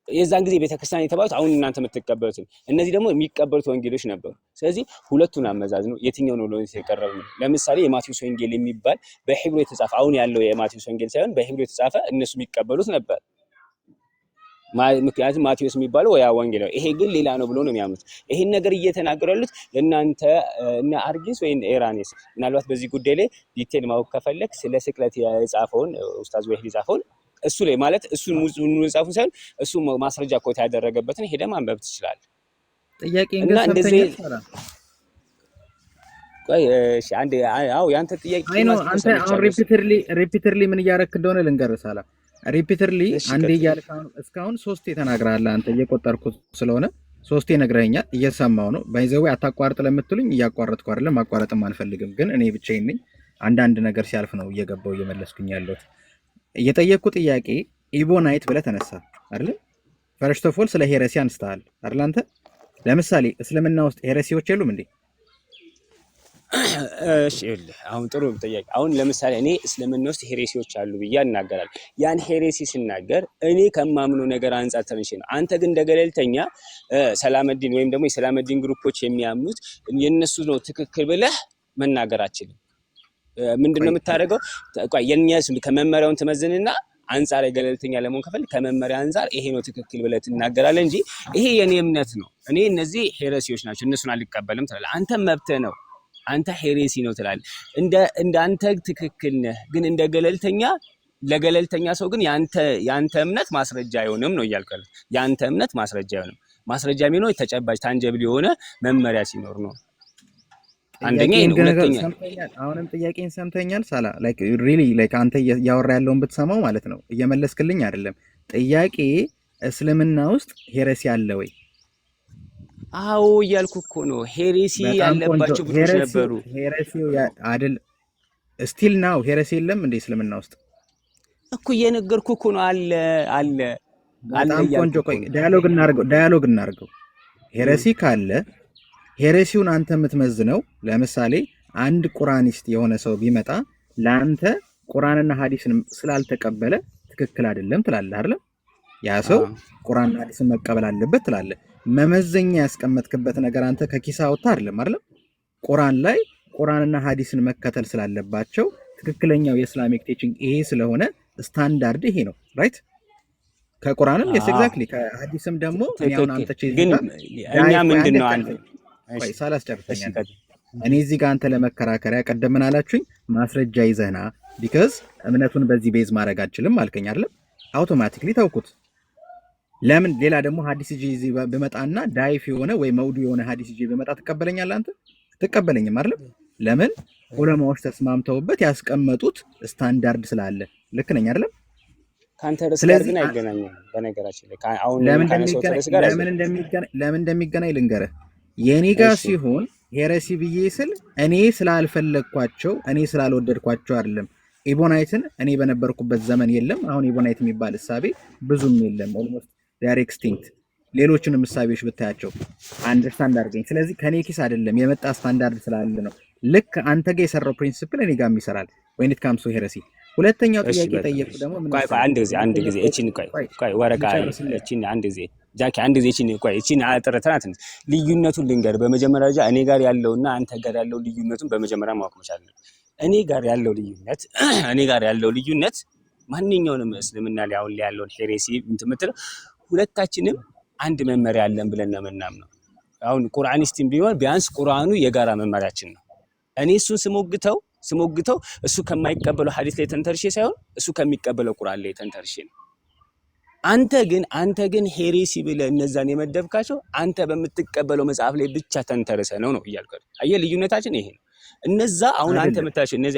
S1: የዛን ጊዜ ቤተክርስቲያን የተባሉት አሁን እናንተ የምትቀበሉት፣ እነዚህ ደግሞ የሚቀበሉት ወንጌሎች ነበሩ። ስለዚህ ሁለቱን አመዛዝኑ የትኛው ነው ለወንጌል የቀረበ ነው? ለምሳሌ የማቴዎስ ወንጌል የሚባል በሂብሩ የተጻፈ አሁን ያለው የማቴዎስ ወንጌል ሳይሆን በሂብሩ የተጻፈ እነሱ የሚቀበሉት ነበር። ምክንያቱም ማቴዎስ የሚባለው ያ ወንጌል ነው፣ ይሄ ግን ሌላ ነው ብሎ ነው የሚያምኑት። ይሄን ነገር እየተናገሩ ያሉት እናንተ እና አርጊስ ወይ ኤራኔስ ምናልባት በዚህ ጉዳይ ላይ ዲቴል ማወቅ ከፈለክ ስለ ስቅለት የጻፈውን ኡስታዝ ወህሊ የጻፈውን እሱ ላይ ማለት እሱን ሙሉ ጻፉ ሳይሆን እሱ ማስረጃ ኮታ ያደረገበትን ሄደ ማንበብ ትችላለህ።
S2: ጥያቄን ግን ሰምተኛል።
S1: ቆይ እሺ አንዴ አው ያንተ ጥያቄ
S2: አንተ አሁን ሪፒተርሊ ምን እያረክ እንደሆነ ልንገርህ። ሳላ ሪፒተርሊ አንዴ እያልክ እስካሁን 3 ተናግረሃል። አንተ እየቆጠርኩት ስለሆነ 3 ነግረኸኛል፣ እየሰማው ነው። ባይዘው አታቋርጥ ለምትሉኝ እያቋረጥኩ አይደለም፣ ማቋረጥም አልፈልግም። ግን እኔ ብቻዬን ነኝ። አንዳንድ ነገር ሲያልፍ ነው እየገባው እየመለስኩኝ ያለሁት። እየጠየቅኩ ጥያቄ ኢቦናይት ብለህ ተነሳ አይደል? ፈርስት ኦፍ ኦል ስለ ሄረሲ አንስተሃል አይደል? አንተ ለምሳሌ እስልምና ውስጥ ሄረሲዎች የሉም እንዴ?
S1: እሺ አሁን ጥሩ ጥያቄ። አሁን ለምሳሌ እኔ እስልምና ውስጥ ሄሬሲዎች አሉ ብዬ እናገራለሁ። ያን ሄሬሲ ስናገር እኔ ከማምኑ ነገር አንፃር ተነሽ ነው። አንተ ግን እንደገለልተኛ ሰላመዲን ወይም ደግሞ የሰላመዲን ግሩፖች የሚያምኑት የነሱ ነው ትክክል ብለህ መናገር አችልም። ምንድነው የምታደርገው? ቆይ የኛስ ከመመሪያውን ትመዝንና አንፃር ገለልተኛ ለመሆን ከፈል ከመመሪያ አንፃር ይሄ ነው ትክክል ብለህ ትናገራለህ እንጂ ይሄ የኔ እምነት ነው፣ እኔ እነዚህ ሄሬሲዎች ናቸው እነሱን አልቀበልም ትላለህ። አንተ መብትህ ነው፣ አንተ ሄሬሲ ነው ትላለህ። እንደ አንተ ትክክል ነህ፣ ግን እንደ ገለልተኛ ለገለልተኛ ሰው ግን ያንተ እምነት ማስረጃ አይሆንም ነው እያልከው። ያንተ እምነት ማስረጃ አይሆንም። ማስረጃ የሚሆነው ተጨባጭ ታንጀብል የሆነ መመሪያ ሲኖር ነው። አንደኛ ሁለተኛ
S2: አሁንም ጥያቄን ሰምተኛል ሳላ ላይክ ሪሊ ላይክ አንተ ያወራ ያለውን ብትሰማው ማለት ነው። እየመለስክልኝ አይደለም። ጥያቄ እስልምና ውስጥ ሄሬሲ አለ ወይ?
S1: አዎ እያልኩ እኮ ነው። ሄሬሲ ያለባቸው ብዙ ነበሩ።
S2: ሄሬሲው አይደል ስቲል ናው ሄሬሲ የለም እንደ እስልምና ውስጥ
S1: እኮ እየነገርኩ እኮ ነው። አለ
S2: በጣም ቆንጆ። ቆይ ዳያሎግ እናርገው። ሄሬሲ ካለ ሄሬሲውን አንተ የምትመዝነው ለምሳሌ አንድ ቁራኒስት የሆነ ሰው ቢመጣ ለአንተ ቁርአንና ሐዲስን ስላልተቀበለ ትክክል አይደለም ትላለህ አይደል? ያ ሰው ቁርአንና ሐዲስን መቀበል አለበት ትላለህ። መመዘኛ ያስቀመጥክበት ነገር አንተ ከኪሳ አውጥተህ አይደለም አይደል? ቁርአን ላይ ቁርአንና ሐዲስን መከተል ስላለባቸው ትክክለኛው የእስላሚክ ቲቺንግ ይሄ ስለሆነ ስታንዳርድ ይሄ ነው ራይት? ከቁርአንም ኤግዛክትሊ ከሐዲስም ደግሞ ያውን አንተ
S1: ግን እኛ ምንድነው አንተ
S2: ቆይ ሳላስጨርሰኝ እኔ እዚህ ጋር አንተ ለመከራከሪያ ቀደም ምን አላችሁኝ? ማስረጃ ይዘህና ቢካዝ እምነቱን በዚህ ቤዝ ማድረግ አልችልም አልከኝ አይደል? አውቶማቲክሊ ተውኩት። ለምን ሌላ ደግሞ ሐዲስ ይዤ በመጣና ዳይፍ የሆነ ወይ መውዱ የሆነ ሐዲስ ይዤ በመጣ ትቀበለኛለህ? አንተ ትቀበለኝም አይደል? ለምን ዑለማዎች ተስማምተውበት ያስቀመጡት ስታንዳርድ ስላለ ልክ ነኝ አይደል?
S1: ካንተ ርዕስ ጋር ግን አይገናኝም። በነገራችን ላይ አሁን
S2: ለምን እንደሚገናኝ ልንገርህ። የኔ ጋር ሲሆን ሄረሲ ብዬ ስል እኔ ስላልፈለግኳቸው እኔ ስላልወደድኳቸው አይደለም። ኢቦናይትን እኔ በነበርኩበት ዘመን የለም። አሁን ኢቦናይት የሚባል እሳቤ ብዙም የለም። ኦልሞስት ዴር ኤክስቲንክት። ሌሎችንም እሳቤዎች ብታያቸው አንደርስታንድ አድርገኝ። ስለዚህ ከኔ ኪስ አይደለም የመጣ ስታንዳርድ ስላለ ነው። ልክ አንተ ጋር የሰራው ፕሪንሲፕል እኔ ጋርም ይሰራል። ወይን ኢት ካምስ ቱ ሄረሲ። ሁለተኛው ጥያቄ ጠየቁ ደግሞ ምን
S1: አንድ ጊዜ እቺን ቆይ ወረቃ እቺን አንድ ጊዜ ጃኪ አንድ ጊዜ እቺን አጥረተናት ልዩነቱን ልንገር። በመጀመሪያ ደረጃ እኔ ጋር ያለውና አንተ ጋር ያለው ልዩነቱን በመጀመሪያ ማወቅ መቻል ነው። እኔ ጋር ያለው ልዩነት ማንኛውንም እስልምና ላይ አሁን ላይ ያለውን ሄሬሲ እንትምትል ሁለታችንም አንድ መመሪያ አለን ብለን ነው የምናምነው። አሁን ቁርአኒስቲም ቢሆን ቢያንስ ቁርአኑ የጋራ መመሪያችን ነው። እኔ እሱን ስሞግተው እሱ ከማይቀበለው ሐዲስ ላይ ተንተርሼ ሳይሆን እሱ ከሚቀበለው ቁርአን ላይ ተንተርሼ ነው። አንተ ግን ሄሬሲ ብለህ እነዛን የመደብካቸው አንተ በምትቀበለው መጽሐፍ ላይ ብቻ ተንተርሰ ነው እያልኩ አየህ፣ ልዩነታችን ይሄ ነው። እነዛ አሁን አንተ የምታሽ እነዛ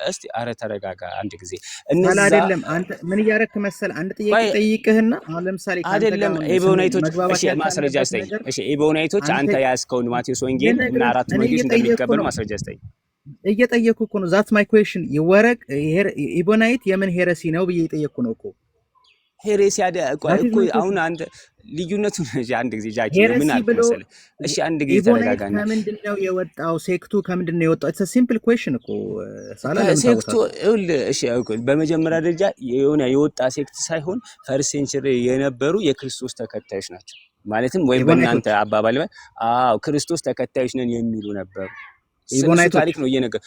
S1: እስቲ አረ ተረጋጋ አንድ ጊዜ። እነዛ
S2: አይደለም አንተ ምን እያረክ መሰል አንድ ጥያቄ ጠይቅህና አሁን ለምሳሌ
S1: አይደለም ኢቦናይቶች እሺ ማስረጃ አስተኝ እሺ ኢቦናይቶች አንተ ያስከውን ማቴዎስ ወንጌል እና አራት ወንጌል እንደሚቀበሉ ማስረጃ አስተኝ
S2: እየጠየኩ እኮ ነው። ዛት ማይ ኩዌሽን ይወረቅ ኢቦናይት የምን ሄረሲ ነው ብዬ እየጠየኩ ነው እኮ
S1: ሄሬሲ እኮ አሁን አንተ ልዩነቱን እሺ አንድ ጊዜ ጃጂ ምን አልክ መሰለህ? እሺ አንድ ጊዜ ተረጋጋና
S2: ከምንድነው የወጣው ሴክቱ ከምንድነው የወጣው? ኢትስ ሲምፕል ኩዌሽን እኮ
S1: ሴክቱ እሺ በመጀመሪያ ደረጃ የወጣ ሴክት ሳይሆን ፈርስት ሴንቸሪ የነበሩ የክርስቶስ ተከታዮች ናቸው። ማለትም ወይ በእናንተ አባባል ክርስቶስ ተከታዮች ነን የሚሉ ነበሩ። ኢቦናይት ታሪክ ነው እየነገር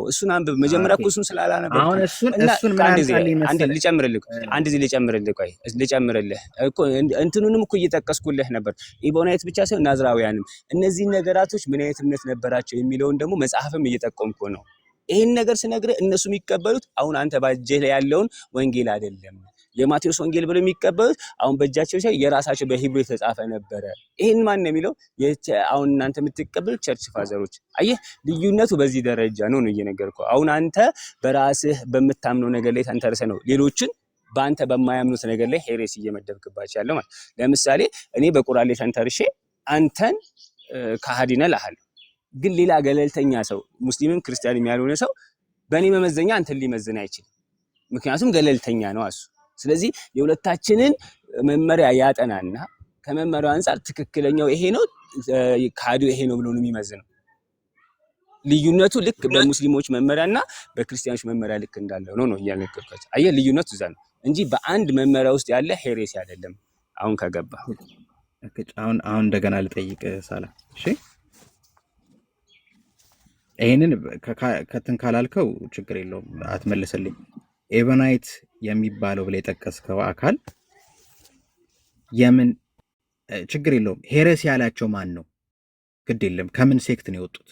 S1: እሱን አንብብ መጀመሪያ እኮ እሱን ስላላነበብክ
S2: አሁን እሱን ምን አንታል ይመስል
S1: አንድ ጊዜ ልጨምርልህ እኮ እንትኑንም እኮ እየጠቀስኩልህ ነበር። ኢቦናይት ብቻ ሳይሆን ናዝራውያንም እነዚህ ነገራቶች ምን አይነት እምነት ነበራቸው የሚለውን ደግሞ መጽሐፍም እየጠቆምኩ ነው። ይሄን ነገር ስነግርህ እነሱ የሚቀበሉት አሁን አንተ ባጀህ ላይ ያለውን ወንጌል አይደለም። የማቴዎስ ወንጌል ብለው የሚቀበሉት አሁን በእጃቸው ሳይሆን የራሳቸው በሂብሩ የተጻፈ ነበረ። ይሄን ማን ነው የሚለው? አሁን እናንተ የምትቀበሉት ቸርች ፋዘሮች። አየህ ልዩነቱ በዚህ ደረጃ ነው እየነገርኩህ። አሁን አንተ በራስህ በምታምነው ነገር ላይ ተንተርሰህ ነው ሌሎችን በአንተ በማያምኑት ነገር ላይ ሄሬሲ እየመደብክባቸው ያለው ማለት። ለምሳሌ እኔ በቁርአን ላይ ተንተርሼ አንተን ከሃዲ ነህ እልሃለሁ፣ ግን ሌላ ገለልተኛ ሰው ሙስሊምም ክርስቲያንም ያልሆነ ሰው በእኔ መመዘኛ አንተን ሊመዝን አይችልም። ምክንያቱም ገለልተኛ ነው እሱ። ስለዚህ የሁለታችንን መመሪያ ያጠናና ከመመሪያው አንፃር ትክክለኛው ይሄ ነው ካዲው ይሄ ነው ብሎ ነው የሚመዝነው። ልዩነቱ ልክ በሙስሊሞች መመሪያና በክርስቲያኖች መመሪያ ልክ እንዳለው ነው እያነገርኳቸው። አየህ ልዩነቱ እዛ ነው እንጂ በአንድ መመሪያ ውስጥ ያለ ሄሬሲ አይደለም። አሁን ከገባ
S2: አሁን እንደገና ልጠይቅ ሳላ። እሺ ይሄንን ከትን ካላልከው ችግር የለውም አትመልስልኝ። ኤቨናይት የሚባለው ብለ የጠቀስከው አካል የምን ችግር የለውም ሄሬሲ ያላቸው ማን ነው? ግድ የለም ከምን ሴክት ነው የወጡት?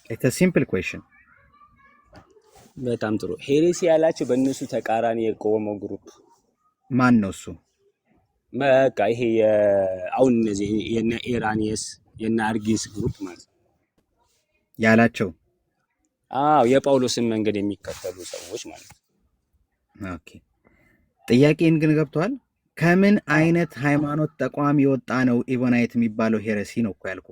S2: ኢትስ አ ሲምፕል ኩዌስችን።
S1: በጣም ጥሩ። ሄሬሲ ያላቸው በእነሱ ተቃራኒ የቆመው ግሩፕ
S2: ማን ነው እሱ?
S1: በቃ ይሄ አሁን እነዚህ የነ ኢራኒየስ የነ አርጊስ ግሩፕ ማለት ነው
S2: ያላቸው።
S1: የጳውሎስን መንገድ የሚከተሉ ሰዎች ማለት ነው።
S2: ኦኬ ጥያቄን ግን ገብቷል። ከምን አይነት ሃይማኖት ተቋም የወጣ ነው ኢቦናይት የሚባለው ሄሬሲ ነው እኮ ያልኩ።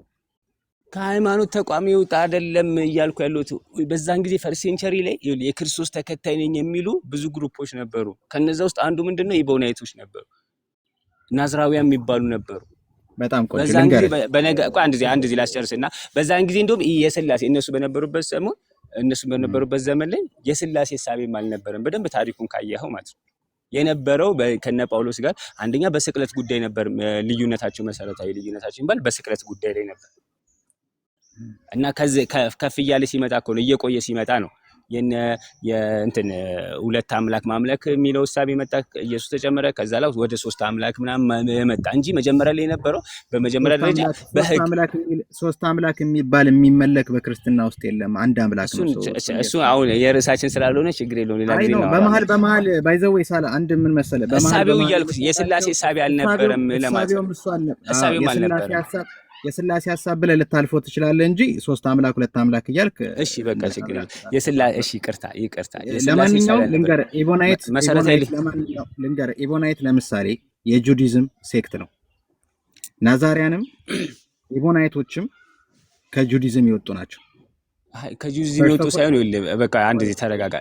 S1: ከሃይማኖት ተቋም የወጣ አይደለም እያልኩ ያሉት። በዛን ጊዜ ፈርስት ሴንቸሪ ላይ የክርስቶስ ተከታይ ነኝ የሚሉ ብዙ ግሩፖች ነበሩ። ከነዛ ውስጥ አንዱ ምንድነው ኢቦናይቶች ነበሩ። ናዝራውያን የሚባሉ ነበሩ።
S2: በጣም ቆንጆ
S1: በዛን ጊዜ አንድ ጊዜ ላስጨርስና በዛን ጊዜ እንደውም የስላሴ እነሱ በነበሩበት ዘመን ላይ የስላሴ ሐሳብም አልነበረም። በደንብ ታሪኩን ካየኸው ማለት ነው የነበረው ከነ ጳውሎስ ጋር አንደኛ በስቅለት ጉዳይ ነበር ልዩነታቸው። መሰረታዊ ልዩነታቸው እንባል በስቅለት ጉዳይ ላይ ነበር እና ከፍ እያለ ሲመጣ እኮ ነው እየቆየ ሲመጣ ነው የእንትን ሁለት አምላክ ማምለክ የሚለው ሐሳብ የመጣ ኢየሱስ ተጨመረ። ከዛ ላይ ወደ ሶስት አምላክ ምናምን የመጣ እንጂ መጀመሪያ ላይ የነበረው በመጀመሪያ ደረጃ በህግ
S2: ሶስት አምላክ የሚመለክ በክርስትና ውስጥ የለም። አንድ አምላክ ነው።
S1: እሱ አሁን የርዕሳችን ስላልሆነ ችግር የለውም። ሌላ ጊዜ ነው።
S2: በመሃል ባይዘው ይሳላ አንድ ምን መሰለ
S1: ሐሳቤው እያልኩ የስላሴ ሐሳብ አልነበረም ለማለት ነው። ሐሳቤው አልነበረም።
S2: የስላሴ ሐሳብ ብለህ ልታልፈው ትችላለህ እንጂ ሶስት አምላክ ሁለት አምላክ እያልክ
S1: እሺ በቃ ችግር የለም። የስላሴ እሺ ይቅርታ
S2: ለማንኛውም ልንገር ኢቦናይት ለምሳሌ የጁዲዝም ሴክት ነው። ናዛሪያንም ኢቦናይቶችም ከጁዲዝም የወጡ ናቸው።
S1: ከጁዲዝም የወጡ ሳይሆን በቃ አንድ ጊዜ ተረጋጋ።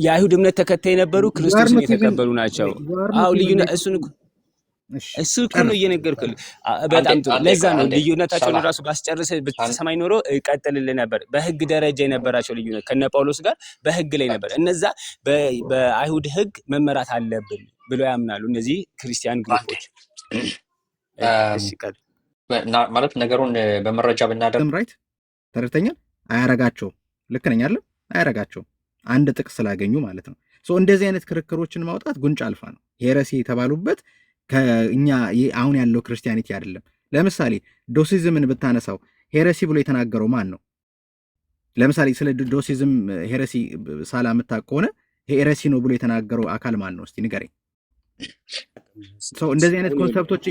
S1: የአይሁድ እምነት ተከታይ የነበሩ ክርስቶስን የተቀበሉ ናቸው። ልዩነት እሱ እኮ ነው እየነገርኩህ። በጣም ጥሩ። ለዛ ነው ልዩነታቸውን ራሱ ባስጨርስ ብትሰማኝ ኖሮ እቀጥልልህ ነበር። በህግ ደረጃ የነበራቸው ልዩነት ከነ ጳውሎስ ጋር በህግ ላይ ነበር። እነዛ በአይሁድ ህግ መመራት አለብን ብለው ያምናሉ። እነዚህ ክርስቲያን ግሩፖች
S4: ማለት ነገሩን በመረጃ ብናደርግ
S2: ራይት ተረድተኛል። አያረጋቸውም። ልክ ነኝ አይደል? አያረጋቸውም። አንድ ጥቅስ ስላገኙ ማለት ነው። እንደዚህ አይነት ክርክሮችን ማውጣት ጉንጭ አልፋ ነው። ሄረሲ የተባሉበት ከኛ አሁን ያለው ክርስቲያኒቲ አይደለም። ለምሳሌ ዶሲዝምን ብታነሳው ሄረሲ ብሎ የተናገረው ማን ነው? ለምሳሌ ስለ ዶሲዝም ሄረሲ ሳላ የምታውቅ ከሆነ ሄረሲ ነው ብሎ የተናገረው አካል ማን ነው? እስቲ ንገረኝ። ሰው እንደዚህ አይነት ኮንሰፕቶች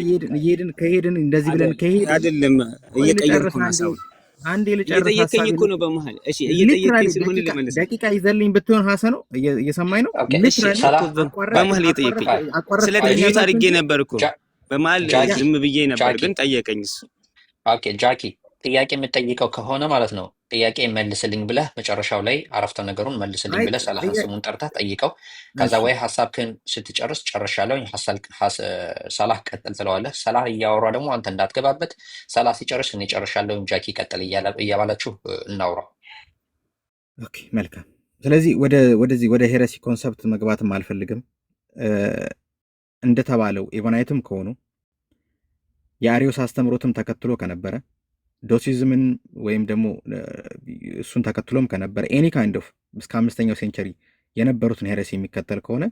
S2: ከሄድን እንደዚህ ብለን ከሄድን
S1: አይደለም እየቀየርኩ ነው ሰው
S2: አንዴ ልጨርስ
S1: እየጠየቀኝ እኮ ነው በመሃል። እሺ እየጠየቀኝ ስለሆነ ልመልስ።
S2: ደቂቃ ይዘልኝ ብትሆን ሀሰኑ እየሰማኝ ነው።
S1: በመሃል እየጠየቀኝ ስለጠየቁት አድርጌ ነበር እኮ በመሃል ዝም ብዬ ነበር፣ ግን ጠየቀኝ እሱ።
S4: ኦኬ ጃኪ ጥያቄ የምትጠይቀው ከሆነ ማለት ነው ጥያቄ መልስልኝ ብለህ መጨረሻው ላይ አረፍተ ነገሩን መልስልኝ ብለህ ሰላህን ስሙን ጠርተህ ጠይቀው። ከዛ ወይ ሀሳብህን ስትጨርስ ጨርሻለሁ ሰላህ ቀጥል ትለዋለህ። ሰላህ እያወራ ደግሞ አንተ እንዳትገባበት። ሰላህ ሲጨርስ እኔ ጨርሻለሁ ጃኪ ቀጥል እያባላችሁ እናውራ።
S2: ኦኬ መልካም። ስለዚህ ወደ ሄረሲ ኮንሰፕት መግባትም አልፈልግም። እንደተባለው ኢቫናይትም ከሆኑ የአሪዮስ አስተምሮትም ተከትሎ ከነበረ ዶሲዝምን ወይም ደግሞ እሱን ተከትሎም ከነበረ ኤኒ ካይንድ ኦፍ እስከ 5ኛው ሴንቸሪ የነበሩትን ሄረሲ የሚከተል ከሆነ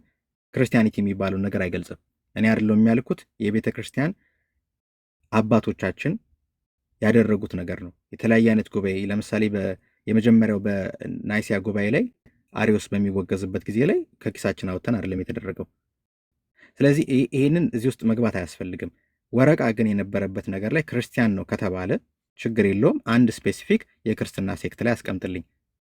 S2: ክርስቲያኒቲ የሚባለው ነገር አይገልጽም። እኔ አይደለም የሚያልኩት የቤተ ክርስቲያን አባቶቻችን ያደረጉት ነገር ነው። የተለያየ አይነት ጉባኤ ለምሳሌ የመጀመሪያው በናይሲያ ጉባኤ ላይ አሪዮስ በሚወገዝበት ጊዜ ላይ ከኪሳችን አውጥተን አይደለም የተደረገው። ስለዚህ ይሄንን እዚህ ውስጥ መግባት አያስፈልግም። ወረቃ ግን የነበረበት ነገር ላይ ክርስቲያን ነው ከተባለ ችግር የለውም። አንድ ስፔሲፊክ የክርስትና ሴክት ላይ አስቀምጥልኝ።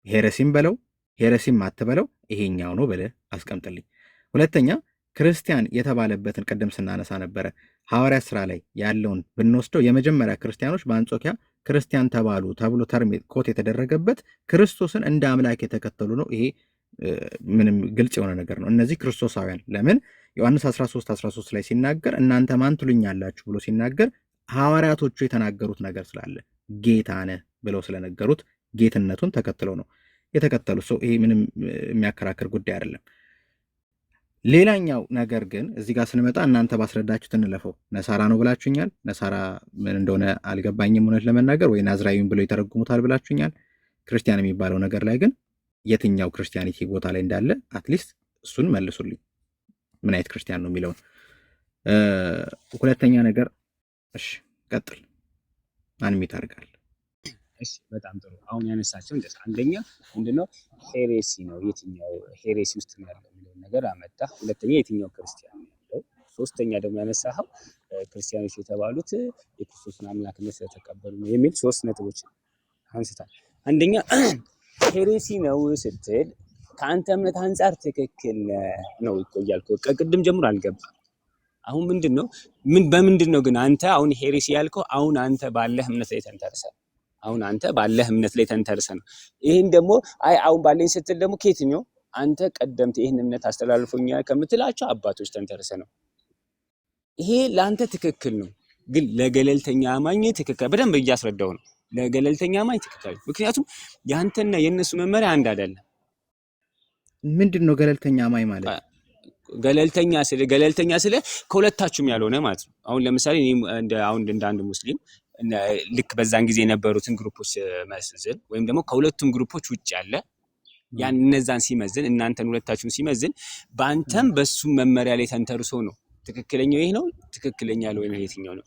S2: ሄረሲም በለው ሄረሲም አትበለው ይሄኛው ነው ብለህ አስቀምጥልኝ። ሁለተኛ ክርስቲያን የተባለበትን ቅድም ስናነሳ ነበረ ሐዋርያት ሥራ ላይ ያለውን ብንወስደው የመጀመሪያ ክርስቲያኖች በአንጾኪያ ክርስቲያን ተባሉ ተብሎ ተርም ኮት የተደረገበት ክርስቶስን እንደ አምላክ የተከተሉ ነው። ይሄ ምንም ግልጽ የሆነ ነገር ነው። እነዚህ ክርስቶሳውያን ለምን ዮሐንስ 13:13 ላይ ሲናገር እናንተ ማን ትሉኛላችሁ ብሎ ሲናገር ሐዋርያቶቹ የተናገሩት ነገር ስላለ ጌታ ነህ ብለው ስለነገሩት ጌትነቱን ተከትለው ነው የተከተሉት። ሰው ይሄ ምንም የሚያከራክር ጉዳይ አይደለም። ሌላኛው ነገር ግን እዚህ ጋር ስንመጣ እናንተ ባስረዳችሁት እንለፈው። ነሳራ ነው ብላችሁኛል። ነሳራ ምን እንደሆነ አልገባኝም እውነት ለመናገር፣ ወይ ናዝራዊን ብለው ይተረጉሙታል ብላችሁኛል። ክርስቲያን የሚባለው ነገር ላይ ግን የትኛው ክርስቲያኒቲ ቦታ ላይ እንዳለ አትሊስት እሱን መልሱልኝ። ምን አይነት ክርስቲያን ነው የሚለውን። ሁለተኛ ነገር እሺ ቀጥል። አንሚት አድርጋል።
S1: እሺ በጣም ጥሩ። አሁን ያነሳቸው እንደዛ አንደኛ ምንድነው ሄሬሲ ነው፣ የትኛው ሄሬሲ ውስጥ ነው ያለው የሚለው ነገር አመጣ። ሁለተኛ የትኛው ክርስቲያን ነው ያለው። ሶስተኛ ደግሞ ያነሳው ክርስቲያኖች የተባሉት የክርስቶስን አምላክነት ስለተቀበሉ ነው የሚል 3 ነጥቦች አንስታል። አንደኛ ሄሬሲ ነው ስትል ከአንተ እምነት አንጻር ትክክል ነው ይቆያል። ከቅድም ጀምሮ አልገባም። አሁን ምንድነው በምንድነው ግን አንተ አሁን ሄሬሲ ያልከው? አሁን አንተ ባለህ እምነት ላይ ተንተርሰ አሁን አንተ ባለህ እምነት ላይ ተንተርሰ ነው። ይሄን ደግሞ አሁን ባለኝ ስትል ደግሞ ከየትኛው አንተ ቀደምት ይሄን እምነት አስተላልፎኛል ከምትላቸው አባቶች ተንተርሰ ነው። ይሄ ለአንተ ትክክል ነው፣ ግን ለገለልተኛ አማኝ ትክክል በደንብ እያስረዳው ነው። ለገለልተኛ አማኝ ትክክል፣ ምክንያቱም ያንተና የነሱ መመሪያ አንድ አይደለም።
S2: ምንድነው ገለልተኛ አማኝ ማለት?
S1: ገለልተኛ ስለ ከሁለታችሁም ያልሆነ ማለት ነው። አሁን ለምሳሌ አሁን እንደ አንድ ሙስሊም ልክ በዛን ጊዜ የነበሩትን ግሩፖች መስዝን ወይም ደግሞ ከሁለቱም ግሩፖች ውጭ ያለ ያን እነዛን ሲመዝን እናንተን ሁለታችሁም ሲመዝን በአንተም በሱም መመሪያ ላይ ተንተርሶ ነው ትክክለኛው ይሄ ነው ትክክለኛ ያለው ወይ የትኛው ነው?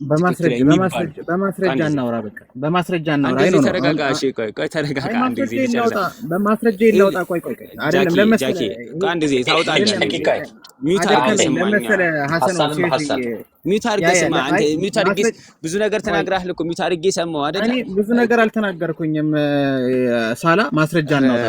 S2: በማስረጃ እናውራ። በቃ በማስረጃ እናውራ።
S1: አንዴ ተረጋጋ። እሺ ቆይ ተረጋጋ። አንድ ጊዜ ልጨርስ።
S2: በማስረጃ ይለውጣ። ቆይ አይደለም ለምሳሌ
S1: አንድ ጊዜ ታውጣለህ። ሚውት አድርገህ ሚውት አድርገህ ስማ። አንተ ሚውት አድርገህ ብዙ ነገር ተናግረሃል እኮ ሚውት አድርገህ ሰማው አይደል?
S2: እኔ ብዙ ነገር አልተናገርኩኝም። ሳላ ማስረጃ እናውጣ።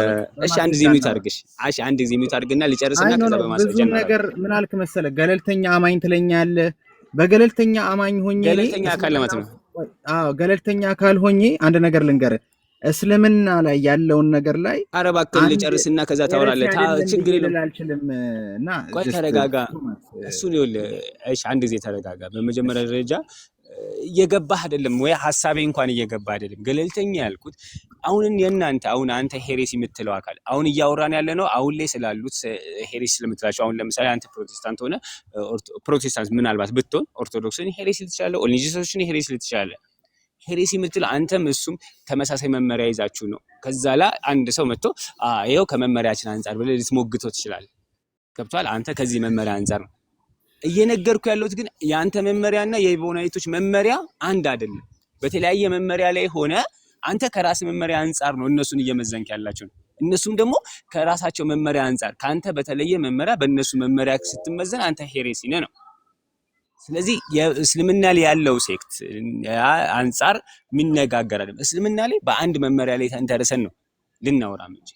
S1: እሺ አንድ ጊዜ ሚውት አድርገሽ። እሺ አንድ ጊዜ ሚውት አድርግና ልጨርስና ከዛ በማስረጃ
S2: ብዙ ነገር ምን አልክ መሰለህ? ገለልተኛ አማኝ ትለኛለህ። በገለልተኛ አማኝ ሆኜ
S1: ገለልተኛ አካል ማለት ነው።
S2: አዎ ገለልተኛ አካል ሆኜ አንድ ነገር ልንገርህ፣ እስልምና ላይ ያለውን ነገር ላይ
S1: አረብ አከል ልጨርስና ከዛ ታወራለህ። ችግር የለም
S2: እና
S1: ቆይ ተረጋጋ። እሱን ይኸውልህ። እሺ አንድ ጊዜ ተረጋጋ። በመጀመሪያ ደረጃ እየገባህ አይደለም ወይ ሐሳቤ እንኳን እየገባህ አይደለም። ገለልተኛ ያልኩት አሁን የእናንተ አሁን አንተ ሄሬሲ የምትለው አካል አሁን እያወራን ያለ ነው አሁን ላይ ስላሉት ሄሬሲ ስለምትላቸው። አሁን ለምሳሌ አንተ ፕሮቴስታንት ሆነ ፕሮቴስታንት ምናልባት ብትሆን ኦርቶዶክስን ሄሬሲ ልትችላለህ፣ ኦልጂሶስን ሄሬሲ ልትችላለህ። ሄሬሲ የምትል አንተም እሱም ተመሳሳይ መመሪያ ይዛችሁ ነው። ከዛ ላይ አንድ ሰው መጥቶ ይኸው ከመመሪያችን አንጻር ብለህ ልትሞግተው ትችላለህ። ገብቶሃል? አንተ ከዚህ መመሪያ አንጻር ነው እየነገርኩ ያለሁት። ግን የአንተ መመሪያና የኢቦናይቶች መመሪያ አንድ አይደለም። በተለያየ መመሪያ ላይ ሆነ አንተ ከራስ መመሪያ አንፃር ነው እነሱን እየመዘንክ ያላቸው። እነሱም ደግሞ ከራሳቸው መመሪያ አንፃር ካንተ በተለየ መመሪያ በእነሱ መመሪያ ስትመዘን አንተ ሄሬሲ ነህ ነው። ስለዚህ የእስልምና ላይ ያለው ሴክት አንፃር የሚነጋገር አይደለም። እስልምና ላይ በአንድ መመሪያ ላይ ተንተርሰን ነው ልናወራ እንጂ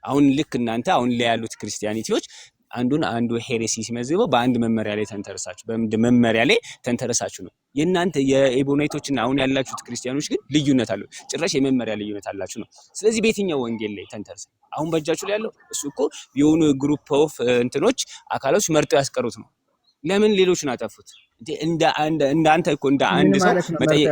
S1: አሁን ልክ እናንተ አሁን ላይ ያሉት ክርስቲያኒቲዎች አንዱ ሄሬሲ ሲመዝበው በአንድ መመሪያ ላይ ተንተርሳችሁ በአንድ መመሪያ ላይ ተንተርሳችሁ ነው። የእናንተ የኤቦናይቶችና አሁን ያላችሁት ክርስቲያኖች ግን ልዩነት አለው። ጭራሽ የመመሪያ ልዩነት አላችሁ ነው። ስለዚህ በየትኛው ወንጌል ላይ ተንተርሰን አሁን በእጃችሁ ላይ ያለው እሱ እኮ የሆኑ ግሩፕ ኦፍ እንትኖች አካሎች መርጠው ያስቀሩት ነው። ለምን ሌሎችን አጠፉት? እንደ አንተ እኮ እንደ አንድ ሰው መጠየቅ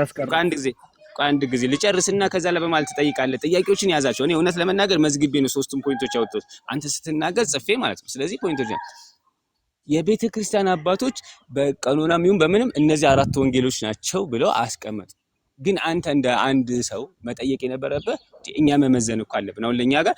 S1: አንድ ጊዜ ልጨርስና ከዛ ለበማለት ትጠይቃለህ። ጥያቄዎችን ያዛቸው። እኔ እውነት ለመናገር መዝግቤ ነው 3ቱም ፖይንቶች ያወጡት አንተ ስትናገር ጽፌ ማለት ነው። ስለዚህ ፖይንቶች የቤተ ክርስቲያን አባቶች በቀኖናም ይሁን በምንም እነዚህ 4 ወንጌሎች ናቸው ብለው አስቀመጡ። ግን አንተ እንደ አንድ ሰው መጠየቅ የነበረበት እኛ መመዘን እኮ አለብን። አሁን ለኛ ጋር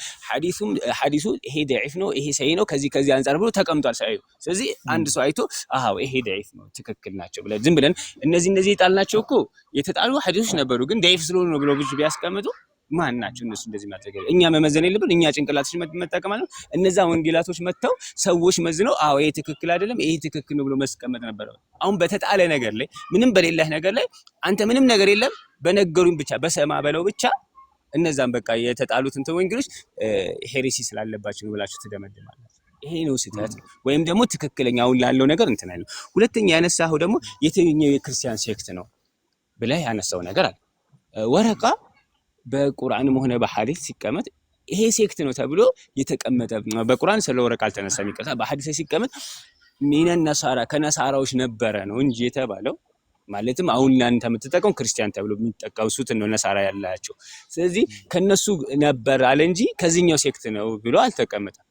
S1: ሐዲሱ ይሄ ضعيف ነው ይሄ ሰሂህ ነው ከዚህ አንፃር ብሎ ተቀምጧል ሳይሆን፣ ስለዚህ አንድ ሰው አይቶ አሃው ይሄ ضعيف ነው ትክክል ናቸው ብለን ዝም ብለን እነዚህ የጣልናቸው እኮ የተጣሉ ሐዲሶች ነበሩ። ግን ضعيف ስለሆነ ነው ብለው ብዙ ቢያስቀምጡ ማን ናቸው እነሱ እንደዚህ ማድረግ? እኛ መመዘን የለብን። እኛ ጭንቅላታችን መጠቀም አለ። እነዛ ወንጌላቶች መተው ሰዎች መዝነው አዎ ይሄ ትክክል አይደለም ይሄ ትክክል ነው ብሎ መስቀመጥ ነበር። አሁን በተጣለ ነገር ላይ ምንም በሌለህ ነገር ላይ አንተ ምንም ነገር የለም በነገሩኝ ብቻ በሰማ በለው ብቻ እነዛን በቃ የተጣሉት እንትን ወንጌሎች ሄሬሲ ስላለባቸው ነው ብላችሁ ትደመድማላችሁ። ይሄ ነው ስህተት ወይም ደግሞ ትክክለኛ አሁን ላለው ነገር እንትን አይደለም። ሁለተኛ ያነሳው ደግሞ የትኛው የክርስቲያን ሴክት ነው ብለህ ያነሳው ነገር አለ። ወረቃ በቁርአንም ሆነ በሐዲስ ሲቀመጥ ይሄ ሴክት ነው ተብሎ የተቀመጠ በቁርአን ስለ ወረቃ አልተነሳም ይቀጣ በሐዲስ ሲቀመጥ ሚነ ነሳራ ከነሳራዎች ነበረ ነው እንጂ የተባለው ማለትም አሁን እናንተ የምትጠቀሙ ክርስቲያን ተብሎ የሚጠቀሙት ነው ነሳራ ያላቸው። ስለዚህ ከነሱ ነበር አለ እንጂ ከዚህኛው ሴክት ነው ብሎ አልተቀመጠም።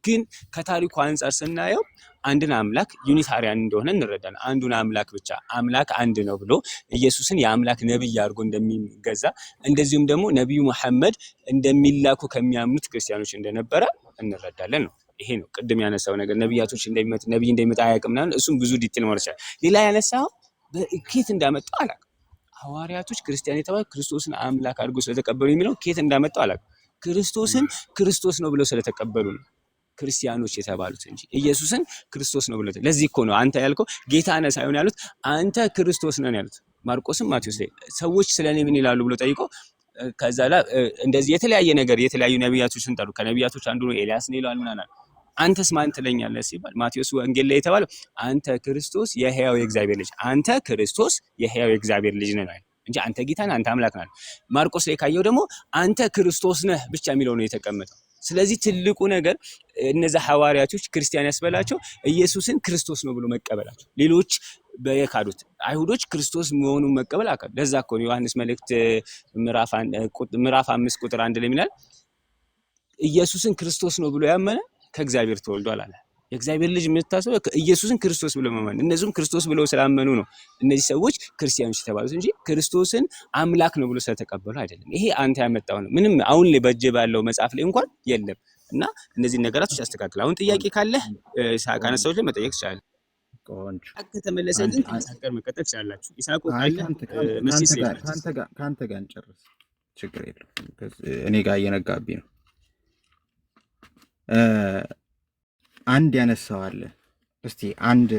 S1: ግን ከታሪኩ አንፃር ስናየው አንድን አምላክ ዩኒታሪያን እንደሆነ እንረዳለን። አንዱን አምላክ ብቻ አምላክ አንድ ነው ብሎ ኢየሱስን የአምላክ ነብይ አድርጎ እንደሚገዛ እንደዚሁም ደግሞ ነብዩ መሐመድ እንደሚላኩ ከሚያምኑት ክርስቲያኖች እንደነበረ እንረዳለን ነው። ይሄ ነው ቅድም ያነሳው ነገር ነብያቶች ነብይ እንደሚመጣ አያውቅም ምናምን እሱም ብዙ ዲቴል ማለት ይችላል። ሌላ ያነሳው ከየት እንዳመጣው አላውቅም። ሐዋርያቶች ክርስቲያን የተባሉ ክርስቶስን አምላክ አድርጎ ስለተቀበሉ የሚለው ከየት እንዳመጣው አላውቅም። ክርስቶስን ክርስቶስ ነው ብለው ስለተቀበሉ ነው ክርስቲያኖች የተባሉት እንጂ ኢየሱስን ክርስቶስ ነው ብለው። ለዚህ እኮ ነው አንተ ያልከው ጌታ ነህ ሳይሆን ያሉት አንተ ክርስቶስ ነህ ያሉት። ማርቆስም ማቴዎስ ላይ ሰዎች ስለኔ ምን ይላሉ ብሎ ጠይቆ ከዛ ላይ እንደዚህ የተለያዩ ነብያቶችን ጠሩ። ከነብያቶች አንዱ ነው ኤልያስ ነው ይላል ምናምን። አንተስ ማን ትለኛለህ ሲባል ማቴዎስ ወንጌል ላይ የተባለው አንተ ክርስቶስ የሕያው የእግዚአብሔር ልጅ አንተ ክርስቶስ የሕያው የእግዚአብሔር ልጅ ነህ እንጂ አንተ ጌታ ነህ አንተ አምላክ ነህ። ማርቆስ ላይ ካየው ደግሞ አንተ ክርስቶስ ነህ ብቻ የሚለው ነው የተቀመጠው። ስለዚህ ትልቁ ነገር እነዛ ሐዋርያቶች ክርስቲያን ያስበላቸው ኢየሱስን ክርስቶስ ነው ብሎ መቀበላቸው። ሌሎች በየካዱት አይሁዶች ክርስቶስ መሆኑን መቀበል አካል ለዛ እኮ ነው ዮሐንስ መልእክት ምዕራፍ 5 ቁጥር 1 ላይ ይላል ኢየሱስን ክርስቶስ ነው ብሎ ያመነ ከእግዚአብሔር ተወልዷል አለ። የእግዚአብሔር ልጅ የምታስበው ኢየሱስን ክርስቶስ ብሎ ማመን። እነዚህም ክርስቶስ ብለው ስላመኑ ነው እነዚህ ሰዎች ክርስቲያኖች የተባሉት እንጂ ክርስቶስን አምላክ ነው ብሎ ስለተቀበሉ አይደለም። ይሄ አንተ ያመጣው ነው። ምንም አሁን ላይ በእጅ ባለው መጽሐፍ ላይ እንኳን የለም። እና እነዚህ ነገራቶች ያስተካክል። አሁን ጥያቄ ካለ ካነሳዎች ላይ መጠየቅ ትችላለህ። ቆንጆ ከተመለሰ ግን ተሳቀር መቀጠል ትችላላችሁ። ይሳቁ ካለ መስጂድ
S2: ካንተ ጋር እንጨርስ፣ ችግር የለውም። እኔ ጋር እየነጋብኝ ነው። አንድ ያነሳው አለ። እስቲ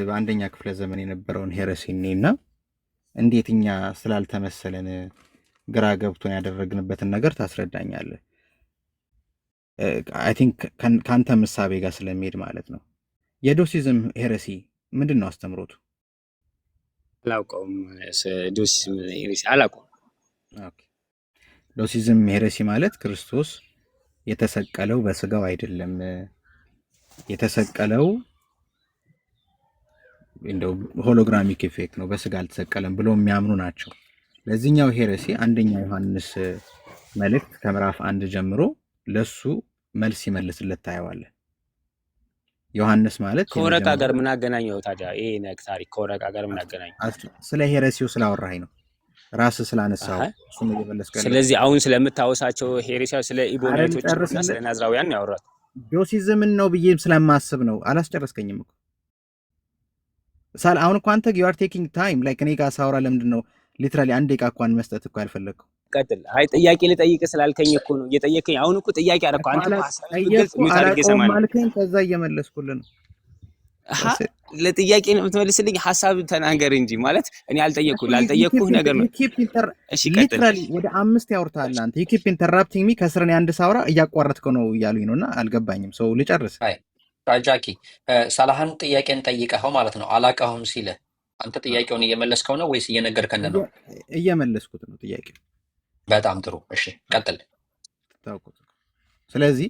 S2: በአንደኛ ክፍለ ዘመን የነበረውን ሄረሲኔና እንዴት እኛ ስላልተመሰለን ግራ ገብቶን ያደረግንበትን ነገር ታስረዳኛለህ። አይ ቲንክ ካንተ ምሳቤ ጋር ስለሚሄድ ማለት ነው። የዶሲዝም ሄረሲ ምንድን ነው አስተምሮቱ?
S1: አላውቀውም። ዶሲዝም ሄረሲ አላውቀውም።
S2: ኦኬ። ዶሲዝም ሄረሲ ማለት ክርስቶስ የተሰቀለው በስጋው አይደለም የተሰቀለው እንደው ሆሎግራሚክ ኢፌክት ነው በስጋ አልተሰቀለም ብለው የሚያምኑ ናቸው። ለዚህኛው ሄረሲ አንደኛ ዮሐንስ መልእክት ከምዕራፍ 1 ጀምሮ ለሱ መልስ ይመልስለት ታየዋለህ። ዮሐንስ ማለት
S1: ከወረቃ ጋር ምን አገናኘው ታዲያ? ይሄ ነክ ታሪክ ከወረቃ ጋር ምን አገናኘው?
S2: ስለ ሄረሲው ስላወራኸኝ ነው ራስህ ስላነሳው እሱን እየመለስከኝ።
S1: ስለዚህ አሁን ስለምታወሳቸው ሄረሲያው ስለ ኢቦናይቶች እና ስለ ናዝራውያን ነው ያወራው።
S2: ዶሲዝምን ነው ብዬም ስለማስብ ነው። አላስጨረስከኝም እኮ አሁን እኮ አንተ you are taking time like እኔ ጋር ሳወራ ለምንድን ነው ሊትራሊ አንድ ደቂቃ እንኳን መስጠት እኮ አልፈለግኩም።
S1: ቀጥል። አይ ጥያቄ ልጠይቅ ስላልከኝ እኮ ነው እየጠየቀኝ። አሁን እኮ ጥያቄ አደረኩ። አንተ ሐሳብ ግልጽ ምታርግ የሰማን
S2: ማልከኝ ከዛ እየመለስኩልህ ነው።
S1: ለጥያቄ ነው የምትመልስልኝ። ሐሳብ ተናገር እንጂ ማለት እኔ ላልጠየቅኩህ ነገር ነው። እሺ ቀጥል።
S2: ሊትራሊ ወደ 5 ያወርታል አንተ you keep interrupting me ከስር እኔ አንድ ሳውራ እያቋረጥከው ነው እያሉኝ ነውና አልገባኝም። ሰው ልጨርስ።
S4: አይ ጃኪ ሳላህን ጥያቄን ጠይቀኸው ማለት ነው አላቀኸውም ሲለ አንተ ጥያቄውን እየመለስከው ነው ወይስ እየነገርከን ነው?
S2: እየመለስኩት ነው ጥያቄው።
S4: በጣም ጥሩ እሺ ቀጥል።
S2: ታውቁት ስለዚህ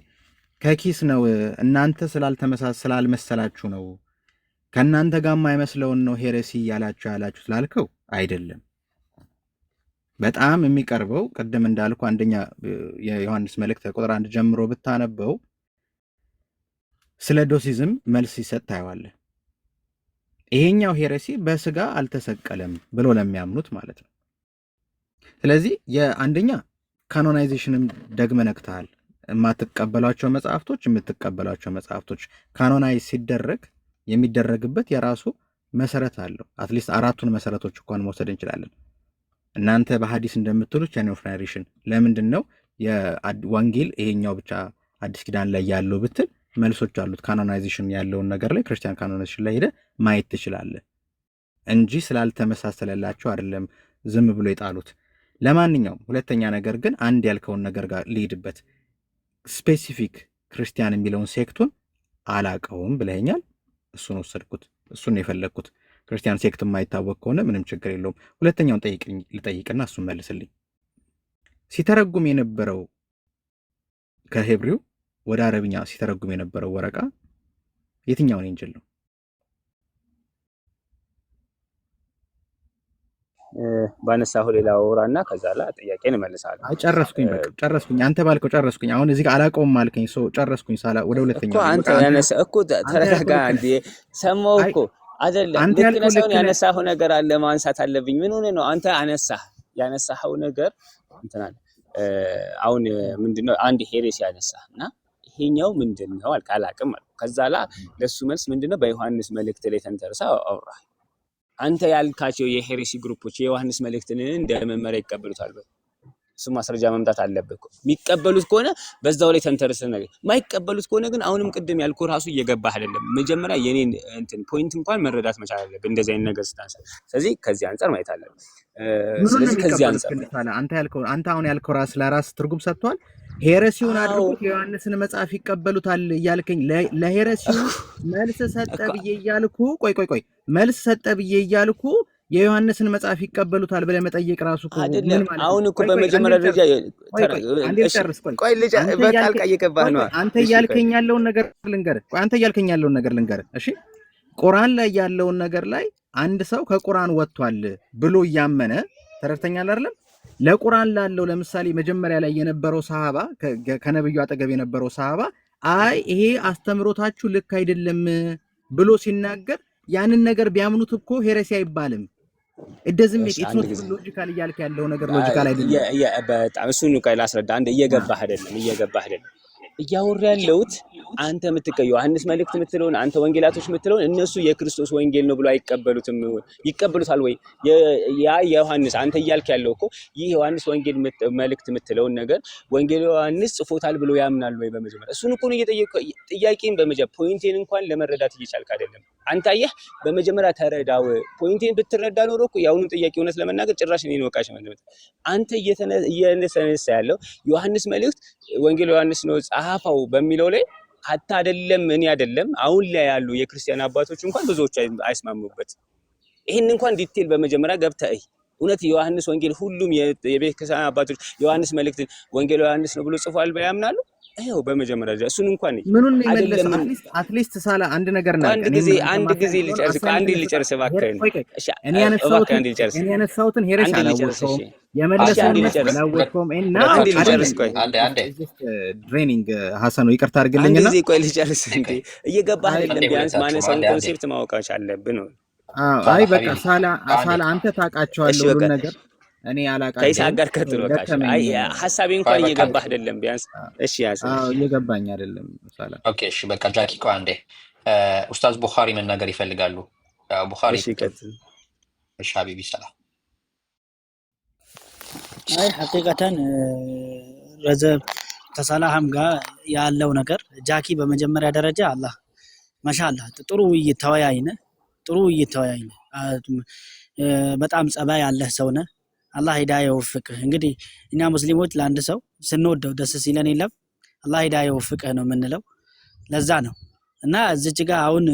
S2: ከኪስ ነው እናንተ ስላልመሰላችሁ ነው ከናንተ ጋር የማይመስለውን ነው ሄሬሲ ያላችሁ ስላልከው አይደለም። በጣም የሚቀርበው ቀደም እንዳልኩ አንደኛ የዮሐንስ መልእክት ቁጥር 1 ጀምሮ ብታነበው ስለ ዶሲዝም መልስ ይሰጥ ታየዋለህ። ይሄኛው ሄሬሲ በስጋ አልተሰቀለም ብሎ ለሚያምኑት ማለት ነው። ስለዚህ የአንደኛ ካኖናይዜሽንም ደግመነክታል። የማትቀበሏቸው መጽሐፍቶች ካኖናይዝ ሲደረግ የሚደረግበት የራሱ መሰረት አለው። አትሊስት 4ቱን መሰረቶች እንኳን መውሰድ እንችላለን። እናንተ በሐዲስ እንደምትሉት ቻን ኦፍ ናሬሽን ለምንድን ነው የወንጌል ይሄኛው ብቻ አዲስ ኪዳን ላይ ያለው ብትል መልሶች አሉት። ካኖናይዜሽን ያለውን ነገር ላይ ክርስቲያን ካኖናይዜሽን ላይ ሄደ ማየት ትችላለህ እንጂ ስላልተመሳሰለላቸው አይደለም ዝም ብሎ የጣሉት። ለማንኛውም ሁለተኛ ነገር ግን አንድ ያልከውን ነገር ጋር ልሂድበት። ስፔሲፊክ ክርስቲያን የሚለውን ሴክቱን አላቀውም ብለኛል። እሱን ወሰድኩት። እሱን የፈለግኩት ክርስቲያን ሴክት የማይታወቅ ከሆነ ምንም ችግር የለውም። ሁለተኛውን ልጠይቅና እሱን መልስልኝ። ሲተረጉም የነበረው ከሄብሪው ወደ አረብኛ ሲተረጉም የነበረው ወረቃ የትኛውን ኢንጅል ነው?
S1: ባነሳሁ ሌላ ወራና ከዛ ላይ ጥያቄን እመልሳለሁ።
S2: ጨረስኩኝ። በቃ ጨረስኩኝ። አንተ ባልከው ጨረስኩኝ። አሁን እዚህ ጋር አላቀውም አልከኝ። ጨረስኩኝ። ሳላ ወደ ሁለተኛው
S1: እኮ አንተ ያነሳ እኮ ተረጋጋ እንዴ። ሰማው እኮ አይደለም ልክ ነው። ሳይሆን ያነሳው ነገር አለ ማንሳት አለብኝ። ምን ሆነ ነው አንተ ያነሳው ነገር እንትና አሁን ምንድነው አንድ ሄሬስ ያነሳና ይሄኛው ምንድነው አላቅም አልኩ። ከዛ ላይ ለሱ መልስ ምንድነው በዮሐንስ መልእክት ላይ ተንተርሳ አውራ አንተ ያልካቸው የሄሬሲ ግሩፖች የዮሐንስ መልእክትን እንደ መመሪያ ይቀበሉታል። እሱ ማስረጃ መምጣት አለበት። የሚቀበሉት ከሆነ በዛው ላይ ተንተርሰህ ነገር፣ ማይቀበሉት ከሆነ ግን አሁንም ቅድም ያልኩህ ራሱ እየገባህ አይደለም። መጀመሪያ የኔን ፖይንት እንኳን መረዳት መቻል አለብህ እንደዚህ አይነት ነገር ስታንሳ። ስለዚህ ከዚህ አንፃር ማየት አለብህ። ስለዚህ ከዚህ አንፃር
S2: አንተ አሁን ያልከው ራስ ለራስ ትርጉም ሰጥቷል። ሄሬሲውን አድርጎት የዮሐንስን መጽሐፍ ይቀበሉታል እያልከኝ ለሄሬሲው መልስ ሰጠ ብዬ እያልኩ ቆይ መልስ ሰጠ ብዬ እያልኩ የዮሐንስን መጽሐፍ ይቀበሉታል ብለህ መጠየቅ ራሱ እኮ ምን ማለት ነው?
S1: አሁን እኮ በመጀመሪያ ደረጃ በቃል ቀየቀባህ ነው።
S2: አንተ እያልከኝ ያለውን ነገር ልንገርህ። እሺ ቁርአን ላይ ያለውን ነገር ላይ አንድ ሰው ከቁርአን ወጥቷል ብሎ እያመነ ተረድተኛል አይደለም? ለቁርአን ላለው ለምሳሌ መጀመሪያ ላይ የነበረው ሰሃባ ከነብዩ አጠገብ የነበረው ሰሃባ አይ ይሄ አስተምሮታችሁ ልክ አይደለም ብሎ ሲናገር ያንን ነገር ቢያምኑት እኮ ሄሬሲ አይባልም። እደዝም ኢትስ ኖት ሎጂካል እያልክ ያለው ነገር ሎጂካል አይደለም።
S1: በጣም እሱን ነው ላስረዳ። አንድ እየገባህ አይደለም እያወራ ያለውት አንተ ዮሐንስ መልእክት የምትለውን አንተ ወንጌላቶች የምትለውን እነሱ የክርስቶስ ወንጌል ነው ብሎ አይቀበሉትም። ይቀበሉታል ወይ? ያ ዮሐንስ አንተ እያልክ ያለው እኮ ይህ ዮሐንስ ወንጌል መልእክት የምትለውን ነገር ወንጌል ዮሐንስ ጽፎታል ብሎ ያምናል ወይ? በመጀመሪያ እሱን እኮ ነው እየጠየቀው። ጥያቄን በመጀመሪያ ፖይንቴን እንኳን ለመረዳት እየቻልክ አይደለም። አንተ አየህ፣ በመጀመሪያ ተረዳው። ፖይንቴን ብትረዳ ኖሮ እኮ ያሁኑ ጥያቄ እውነት ለመናገር ጭራሽ እኔን ወቃሽ ማለት አንተ እየተነሳ ያለው ዮሐንስ መልእክት ወንጌል ዮሐንስ ነው ጻፈው በሚለው ላይ ሀታ አይደለም እኔ አይደለም አሁን ላይ ያሉ የክርስቲያን አባቶች እንኳን ብዙዎች አይስማሙበት። ይሄን እንኳን ዲቴል በመጀመሪያ ገብተህ እውነት የዮሐንስ ወንጌል ሁሉም የቤተክርስቲያን አባቶች ዮሐንስ መልእክትን ወንጌል ዮሐንስ ነው ብሎ ጽፏል ያምናሉ? ይሄው በመጀመሪያ ደረጃ እሱን እንኳን
S2: አይደለም። አትሊስት ሳላ አንድ ነገር ነው።
S1: አንድ ጊዜ ልጨርስ እባክህን።
S2: እኔ ያነሳሁትን ሄሬስ አላወቅሁም የመለሰውን እና ድሬኒንግ ሀሰኑ ይቅርታ አድርግልኝና
S1: አንድ ጊዜ ቆይ ልጨርስ። እንዴ እየገባህ አይደለም። ቢያንስ ማነሳውን ኮንሴፕት ማወቅ አለብህ ነው።
S2: አይ በቃ ሳላ አንተ ታውቃቸዋለህ ሁሉ ነገር እኔ አላውቃለሁ።
S1: ከይሳቅ ጋር ቀጥሎ ካሽ አይ ሐሳቤ እንኳን እየገባህ አይደለም ቢያንስ። እሺ
S2: እየገባኝ አይደለም ሳላ።
S4: ኦኬ እሺ በቃ ጃኪ ቆይ አንዴ ኡስታዝ ቡኻሪ መናገር ይፈልጋሉ። ቡኻሪ
S1: እሺ ቀጥል።
S4: እሺ ሀቢቢ ሰላም
S6: አይ ሐቂቀተን ረዘብ ከሰላህም ጋር ያለው ነገር ጃኪ በመጀመሪያ ደረጃ አላህ ማሻአላህ ጥሩ ውይይት ተወያይነ ጥሩ ውይይት ተወያይነ በጣም ጸባይ ያለህ ሰው ነህ። አላህ ሂዳያ ይወፍቅህ። እንግዲህ እኛ ሙስሊሞች ለአንድ ሰው ስንወደው ደስ ሲለን የለም አላህ ሂዳያ ይወፍቅህ ነው የምንለው። ለዛ ነው እና እዚች ጋር አሁን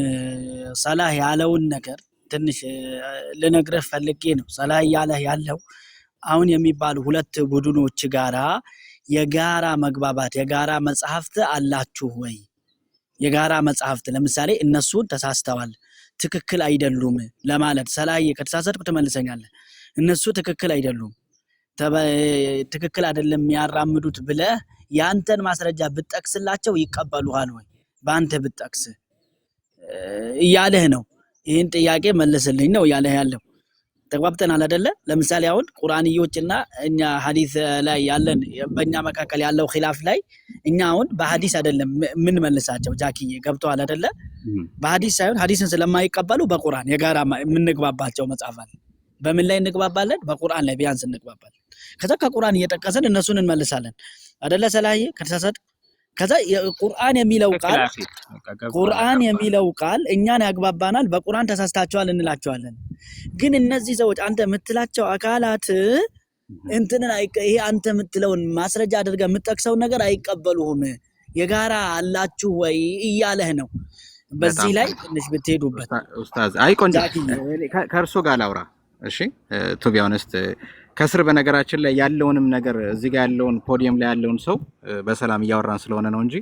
S6: ሰላህ ያለውን ነገር ትንሽ ልነግርህ ፈልጌ ነው። ሰላህ ያለህ ያለው አሁን የሚባሉ ሁለት ቡድኖች ጋራ የጋራ መግባባት የጋራ መጽሐፍት አላችሁ ወይ? የጋራ መጽሐፍት ለምሳሌ እነሱን ተሳስተዋል ትክክል አይደሉም ለማለት ሰላህ ከተሳሳትኩ ትመልሰኛለህ። እነሱ ትክክል አይደሉም ትክክል አይደለም ያራምዱት ብለህ ያንተን ማስረጃ ብትጠቅስላቸው ይቀበሉሃል ወይ? በአንተ ብትጠቅስ እያለህ ነው። ይህን ጥያቄ መልስልኝ ነው እያለህ ያለው። ተግባብተናል አይደለ? ለምሳሌ አሁን ቁርአንዮችና እኛ ሐዲስ ላይ ያለን በእኛ መካከል ያለው ኺላፍ ላይ እኛ አሁን በሐዲስ አይደለም ምን መልሳቸው ጃኪዬ ገብተዋል አይደለ? በሐዲስ ሳይሆን ሐዲስን ስለማይቀበሉ በቁርአን የጋራ የምንግባባቸው መጽሐፍ አለ። በምን ላይ እንግባባለን? በቁርአን ላይ ቢያንስ እንግባባለን። ከዛ ከቁርአን እየጠቀሰን እነሱን እንመልሳለን አይደለ? ሰላዬ ከተሳሳት ከዛ ቁርአን የሚለው ቃል እኛን ያግባባናል። በቁርአን ተሳስታቸዋል እንላቸዋለን። ግን እነዚህ ሰዎች አንተ የምትላቸው አካላት እንትንን ይሄ አንተ የምትለውን ማስረጃ አድርገህ የምትጠቅሰውን ነገር አይቀበሉህም። የጋራ አላችሁ ወይ እያለህ ነው። በዚህ ላይ ትንሽ ብትሄዱበት
S2: ኡስታዝ። አይ ቆንጆ ከእርሶ ጋር ላውራ። እሺ ቱ ቢ ኦነስት ከስር በነገራችን ላይ ያለውንም ነገር እዚህ ጋር ያለውን ፖዲየም ላይ ያለውን ሰው በሰላም እያወራን ስለሆነ ነው እንጂ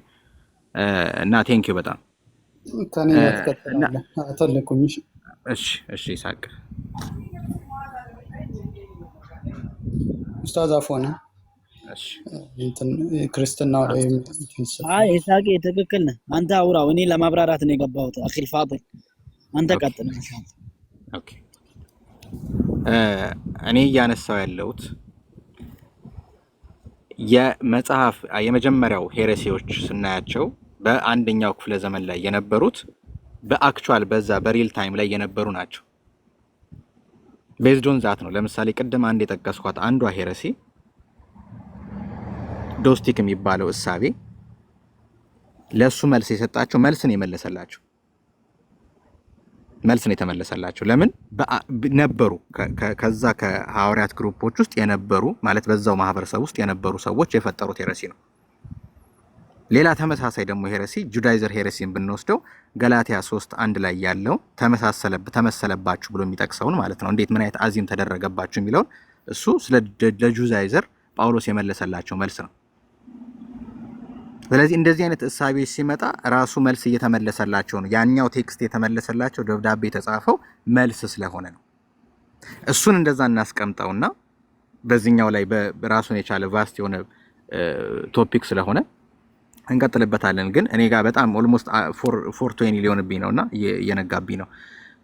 S2: እና ቴንክ ዩ በጣም
S3: ታኔት ከተናለ አተለኩኝ።
S2: እሺ ይሳቅ
S3: ኡስታዝ አፎና እንትን ክርስትና ወይም
S6: አይ ይሳቅ ትክክል ነህ አንተ አውራው። እኔ ለማብራራት ነው የገባሁት። አኺል ፋዲል አንተ ቀጥል።
S2: ኦኬ እኔ እያነሳው ያለሁት የመጽሐፍ የመጀመሪያው ሄሬሲዎች ስናያቸው በአንደኛው ክፍለ ዘመን ላይ የነበሩት በአክቹአል በዛ በሪል ታይም ላይ የነበሩ ናቸው። ቤዝድ ኦን ዛት ነው። ለምሳሌ ቅድም አንድ የጠቀስኳት አንዷ ሄሬሲ ዶስቲክ የሚባለው እሳቤ ለሱ መልስ የሰጣቸው መልስን የመለሰላቸው መልስን የተመለሰላቸው ለምን ነበሩ ከዛ ከሐዋርያት ግሩፖች ውስጥ የነበሩ ማለት በዛው ማህበረሰብ ውስጥ የነበሩ ሰዎች የፈጠሩት ሄሬሲ ነው። ሌላ ተመሳሳይ ደግሞ ሄሬሲ ጁዳይዘር ሄሬሲን ብንወስደው ገላትያ 3:1 ላይ ያለው ተመሰለባችሁ ብሎ የሚጠቅሰውን ማለት ነው። እንዴት ምን አይነት አዚም ተደረገባችሁ የሚለውን እሱ ስለ ጁዳይዘር ጳውሎስ የመለሰላቸው መልስ ነው። ስለዚህ እንደዚህ አይነት እሳቤ ሲመጣ ራሱ መልስ እየተመለሰላቸው ነው። ያኛው ቴክስት የተመለሰላቸው ደብዳቤ የተጻፈው መልስ ስለሆነ ነው። እሱን እንደዛ እናስቀምጠውና በዚህኛው ላይ በራሱን የቻለ ቫስት የሆነ ቶፒክ ስለሆነ እንቀጥልበታለን። ግን እኔ ጋር በጣም ኦልሞስት 420 ሊሆንብኝ ነውና እየነጋብኝ ነው።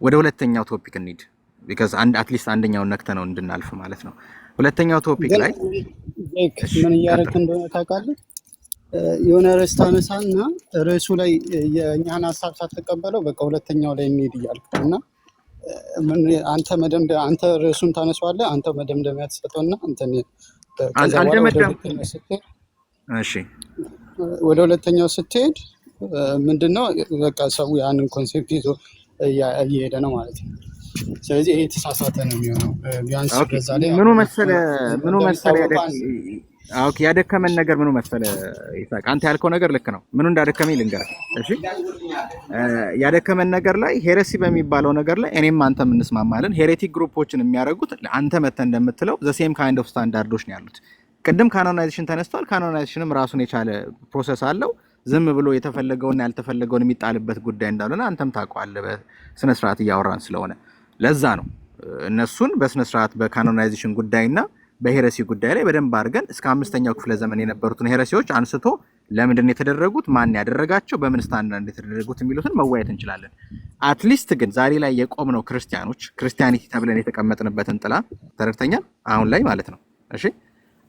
S2: ወደ ሁለተኛው ቶፒክ እንሂድ። ቢካዝ አትሊስት አንደኛውን ነክተ ነው እንድናልፍ ማለት ነው። ሁለተኛው ቶፒክ ላይ
S3: ምን እያደረክ እንደሆነ ታውቃለህ? የሆነ ርዕስ ታነሳና ርዕሱ ላይ የእኛን ሀሳብ ሳትቀበለው በቃ ሁለተኛው ላይ እንሂድ እያልክ እና አንተ ርዕሱን ታነሳዋለህ፣ አንተ መደምደሚያ ትሰጠውና እንትን ከዛ
S2: እሺ
S3: ወደ ሁለተኛው ስትሄድ ምንድነው በቃ ሰው ያንን ኮንሴፕት ይዞ እየሄደ ነው ማለት ነው። ስለዚህ ይሄ ተሳሳተ ነው የሚሆነው። ቢያንስ በዛ ላይ
S2: ምኑ መሰለ ያደከመን ነገር ምኑ መሰለ ይሳቅ፣ አንተ ያልከው ነገር ልክ ነው። ምኑ እንዳደከመኝ ልንገርህ። እሺ ያደከመን ነገር ላይ ሄሬሲ በሚባለው ነገር ላይ እኔም አንተም እንስማማለን። ሄሬቲክ ግሩፖችን የሚያደርጉት አንተ መተህ እንደምትለው ዘ ሴም ካይንድ ኦፍ ስታንዳርዶች ነው ያሉት። ቅድም ካኖናይዜሽን ተነስቷል። ካኖናይዜሽንም ራሱን የቻለ ፕሮሰስ አለው። ዝም ብሎ የተፈለገውና ያልተፈለገውን የሚጣልበት ጉዳይ እንዳልሆነ አንተም ታውቀዋለህ፣ በስነ ስርዓት እያወራን ስለሆነ። ለዛ ነው እነሱን በስነ ስርዓት በካኖናይዜሽን ጉዳይና በሄሬሲ ጉዳይ ላይ በደንብ አድርገን እስከ 5ኛው ክፍለ ዘመን የነበሩትን ሄሬሲዎች አንስቶ ለምንድን ነው የተደረጉት፣ ማን ያደረጋቸው፣ በምን ስታንዳርድ የተደረጉት የሚሉትን መወያየት እንችላለን። አትሊስት ግን ዛሬ ላይ የቆምነው ክርስቲያኖች ክርስቲያኒቲ ተብለን የተቀመጥንበትን ጥላ ተረድተኛል አሁን ላይ ማለት ነው። እሺ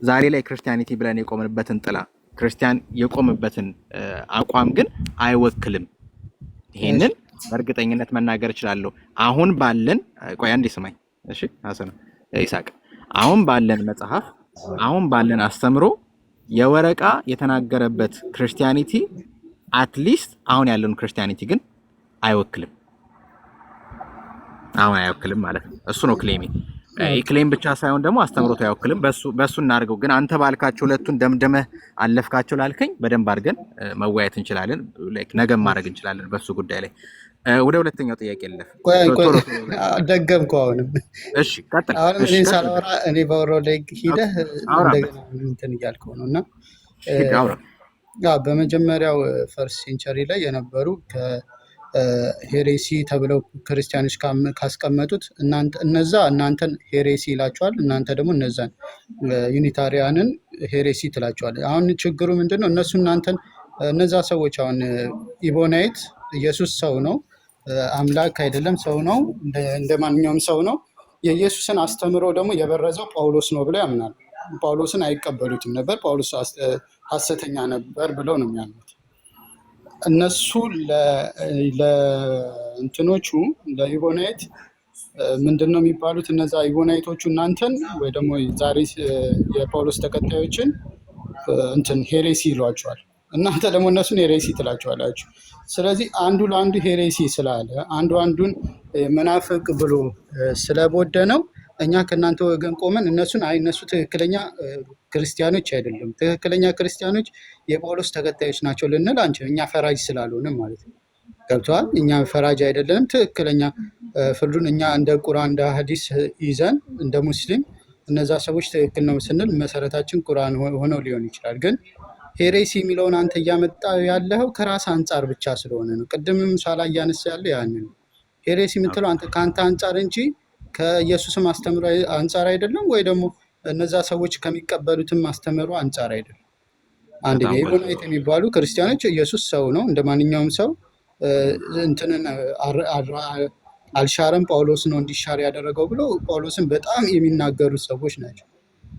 S2: ዛሬ ላይ ክርስቲያኒቲ ብለን የቆምንበትን ጥላ ክርስቲያን የቆምበትን አቋም ግን አይወክልም። ይሄንን በእርግጠኝነት መናገር እችላለሁ። አሁን ባለን ቆይ አንዴ ስማኝ። እሺ ሐሰን ይሳቅ፣ አሁን ባለን መጽሐፍ አሁን ባለን አስተምሮ የወረቃ የተናገረበት ክርስቲያኒቲ አትሊስት አሁን ያለውን ክርስቲያኒቲ ግን አይወክልም። አሁን አይወክልም ማለት ነው። እሱ ነው ክሌሚ። ክሌም ብቻ ሳይሆን ደግሞ አስተምሮቱ አይወክልም። በሱ እናድርገው። ግን አንተ ባልካቸው ሁለቱን ደምደመህ አለፍካቸው ላልከኝ በደንብ አድርገን መወያየት እንችላለን። ነገም ማድረግ እንችላለን በሱ ጉዳይ ላይ። ወደ ሁለተኛው ጥያቄ ልለፍ።
S3: ደገምኩ አሁንም።
S2: እሺ ቀጥል።
S3: አሁንም እኔ ሳላወራ እኔ ባወራው ላይ ሂደህ እንደገና እንትን እያልከው ነው እና በመጀመሪያው ፈርስት ሴንቸሪ ላይ የነበሩ ሄሬሲ ተብለው ክርስቲያኖች ካስቀመጡት እናንተን ሄሬሲ ይላቸዋል። እናንተ ደግሞ እነዛን ዩኒታሪያንን ሄሬሲ ትላቸዋል። አሁን ችግሩ ምንድነው? እነዛ ሰዎች አሁን ኢቦናይት ኢየሱስ ሰው ነው፣ አምላክ አይደለም፣ ሰው ነው፣ እንደ ማንኛውም ሰው ነው። የኢየሱስን አስተምሮ ደግሞ የበረዘው ጳውሎስ ነው ብለው ያምናሉ። ጳውሎስን አይቀበሉትም ነበር። ጳውሎስ ሐሰተኛ ነበር ብለው ነው የሚያምኑት። እነሱ ለእንትኖቹ ለኢቦናይት ምንድን ነው የሚባሉት? እነዛ ኢቦናይቶቹ እናንተን ወይ ደግሞ ዛሬ የጳውሎስ ተከታዮችን እንትን ሄሬሲ ይሏቸዋል። እናንተ ደግሞ እነሱን ሄሬሲ ትላቸዋላችሁ። ስለዚህ አንዱ ለአንዱ ሄሬሲ ስላለ አንዱን መናፍቅ ብሎ ስለቦደነው እኛ ከእናንተ ወገን ቆመን እነሱ ትክክለኛ ክርስቲያኖች አይደሉም፣ ትክክለኛ ክርስቲያኖች የጳውሎስ ተከታዮች ናቸው ልንል አንችልም። እኛ ፈራጅ ስላልሆንም ማለት ነው። ገብተዋል። እኛ ፈራጅ አይደለንም። ትክክለኛ ፍርዱን እኛ እንደ ቁርአን እንደ ሐዲስ ይዘን እንደ ሙስሊም እነዛ ሰዎች ትክክል ነው ስንል መሰረታችን ቁርአን ሆነው ሊሆን ይችላል። ግን ሄሬሲ የሚለውን አንተ እያመጣ ያለኸው ከራስ አንጻር ብቻ ስለሆነ ነው። ቅድምም ሳላ እያነሳ ያለ ያንን ሄሬሲ የምትለው አንተ ከአንተ አንጻር እንጂ ከኢየሱስም አስተምሮ አንጻር አይደለም፣ ወይ ደግሞ እነዛ ሰዎች ከሚቀበሉትም አስተምሮ አንጻር አይደለም። አንድ ኢቦናይት የሚባሉ ክርስቲያኖች ኢየሱስ ሰው ነው፣ እንደ ማንኛውም ሰው እንትንን አልሻረም፣ ጳውሎስ ነው እንዲሻር ያደረገው ብሎ ጳውሎስን በጣም የሚናገሩ ሰዎች ናቸው።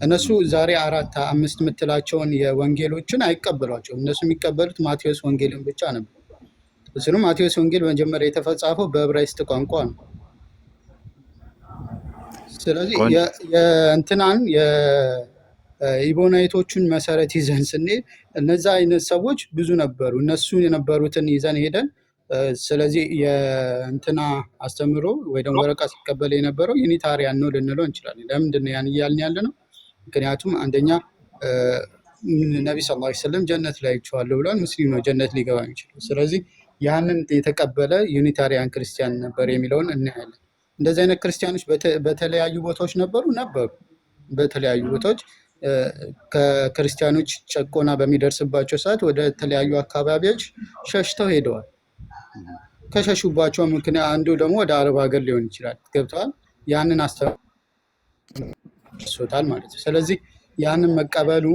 S3: እነሱ ዛሬ 4 5 የምትላቸውን የወንጌሎችን አይቀበሏቸውም። እነሱ የሚቀበሉት ማቴዎስ ወንጌልን ብቻ ነበር። እሱንም ማቴዎስ ወንጌል መጀመሪያ የተጻፈው በዕብራይስጥ ቋንቋ ነው። ስለዚህ የእንትናን የኢቦናይቶቹን መሰረት ይዘን ስንሄድ እነዛ አይነት ሰዎች ብዙ ነበሩ። እነሱ የነበሩትን ይዘን ሄደን ስለዚህ የእንትና አስተምሮ ወይ ደግሞ ወረቃ ሲቀበል የነበረው ዩኒታሪያን ነው ልንለው እንችላለን። ለምንድን ነው ያን እያልን ያለ ነው? ምክንያቱም አንደኛ ነቢ ሰለላሁ ዐለይሂ ወሰለም ጀነት ላይ አይቼዋለሁ ብሏል። ሙስሊም ነው ጀነት ሊገባ የሚችለው። ስለዚህ ያንን የተቀበለ ዩኒታሪያን ክርስቲያን ነበር የሚለውን እናያለን። እንደዚህ አይነት ክርስቲያኖች በተለያዩ ቦታዎች ነበሩ። በተለያዩ ቦታዎች ከክርስቲያኖች ጨቆና በሚደርስባቸው ሰዓት ወደ ተለያዩ አካባቢዎች ሸሽተው ሄደዋል። ከሸሹባቸው ምክንያት አንዱ ደግሞ ወደ አረብ ሀገር ሊሆን ይችላል። ገብተዋል። ያንን አስተምሮታል ማለት ነው። ስለዚህ ያንን መቀበሉ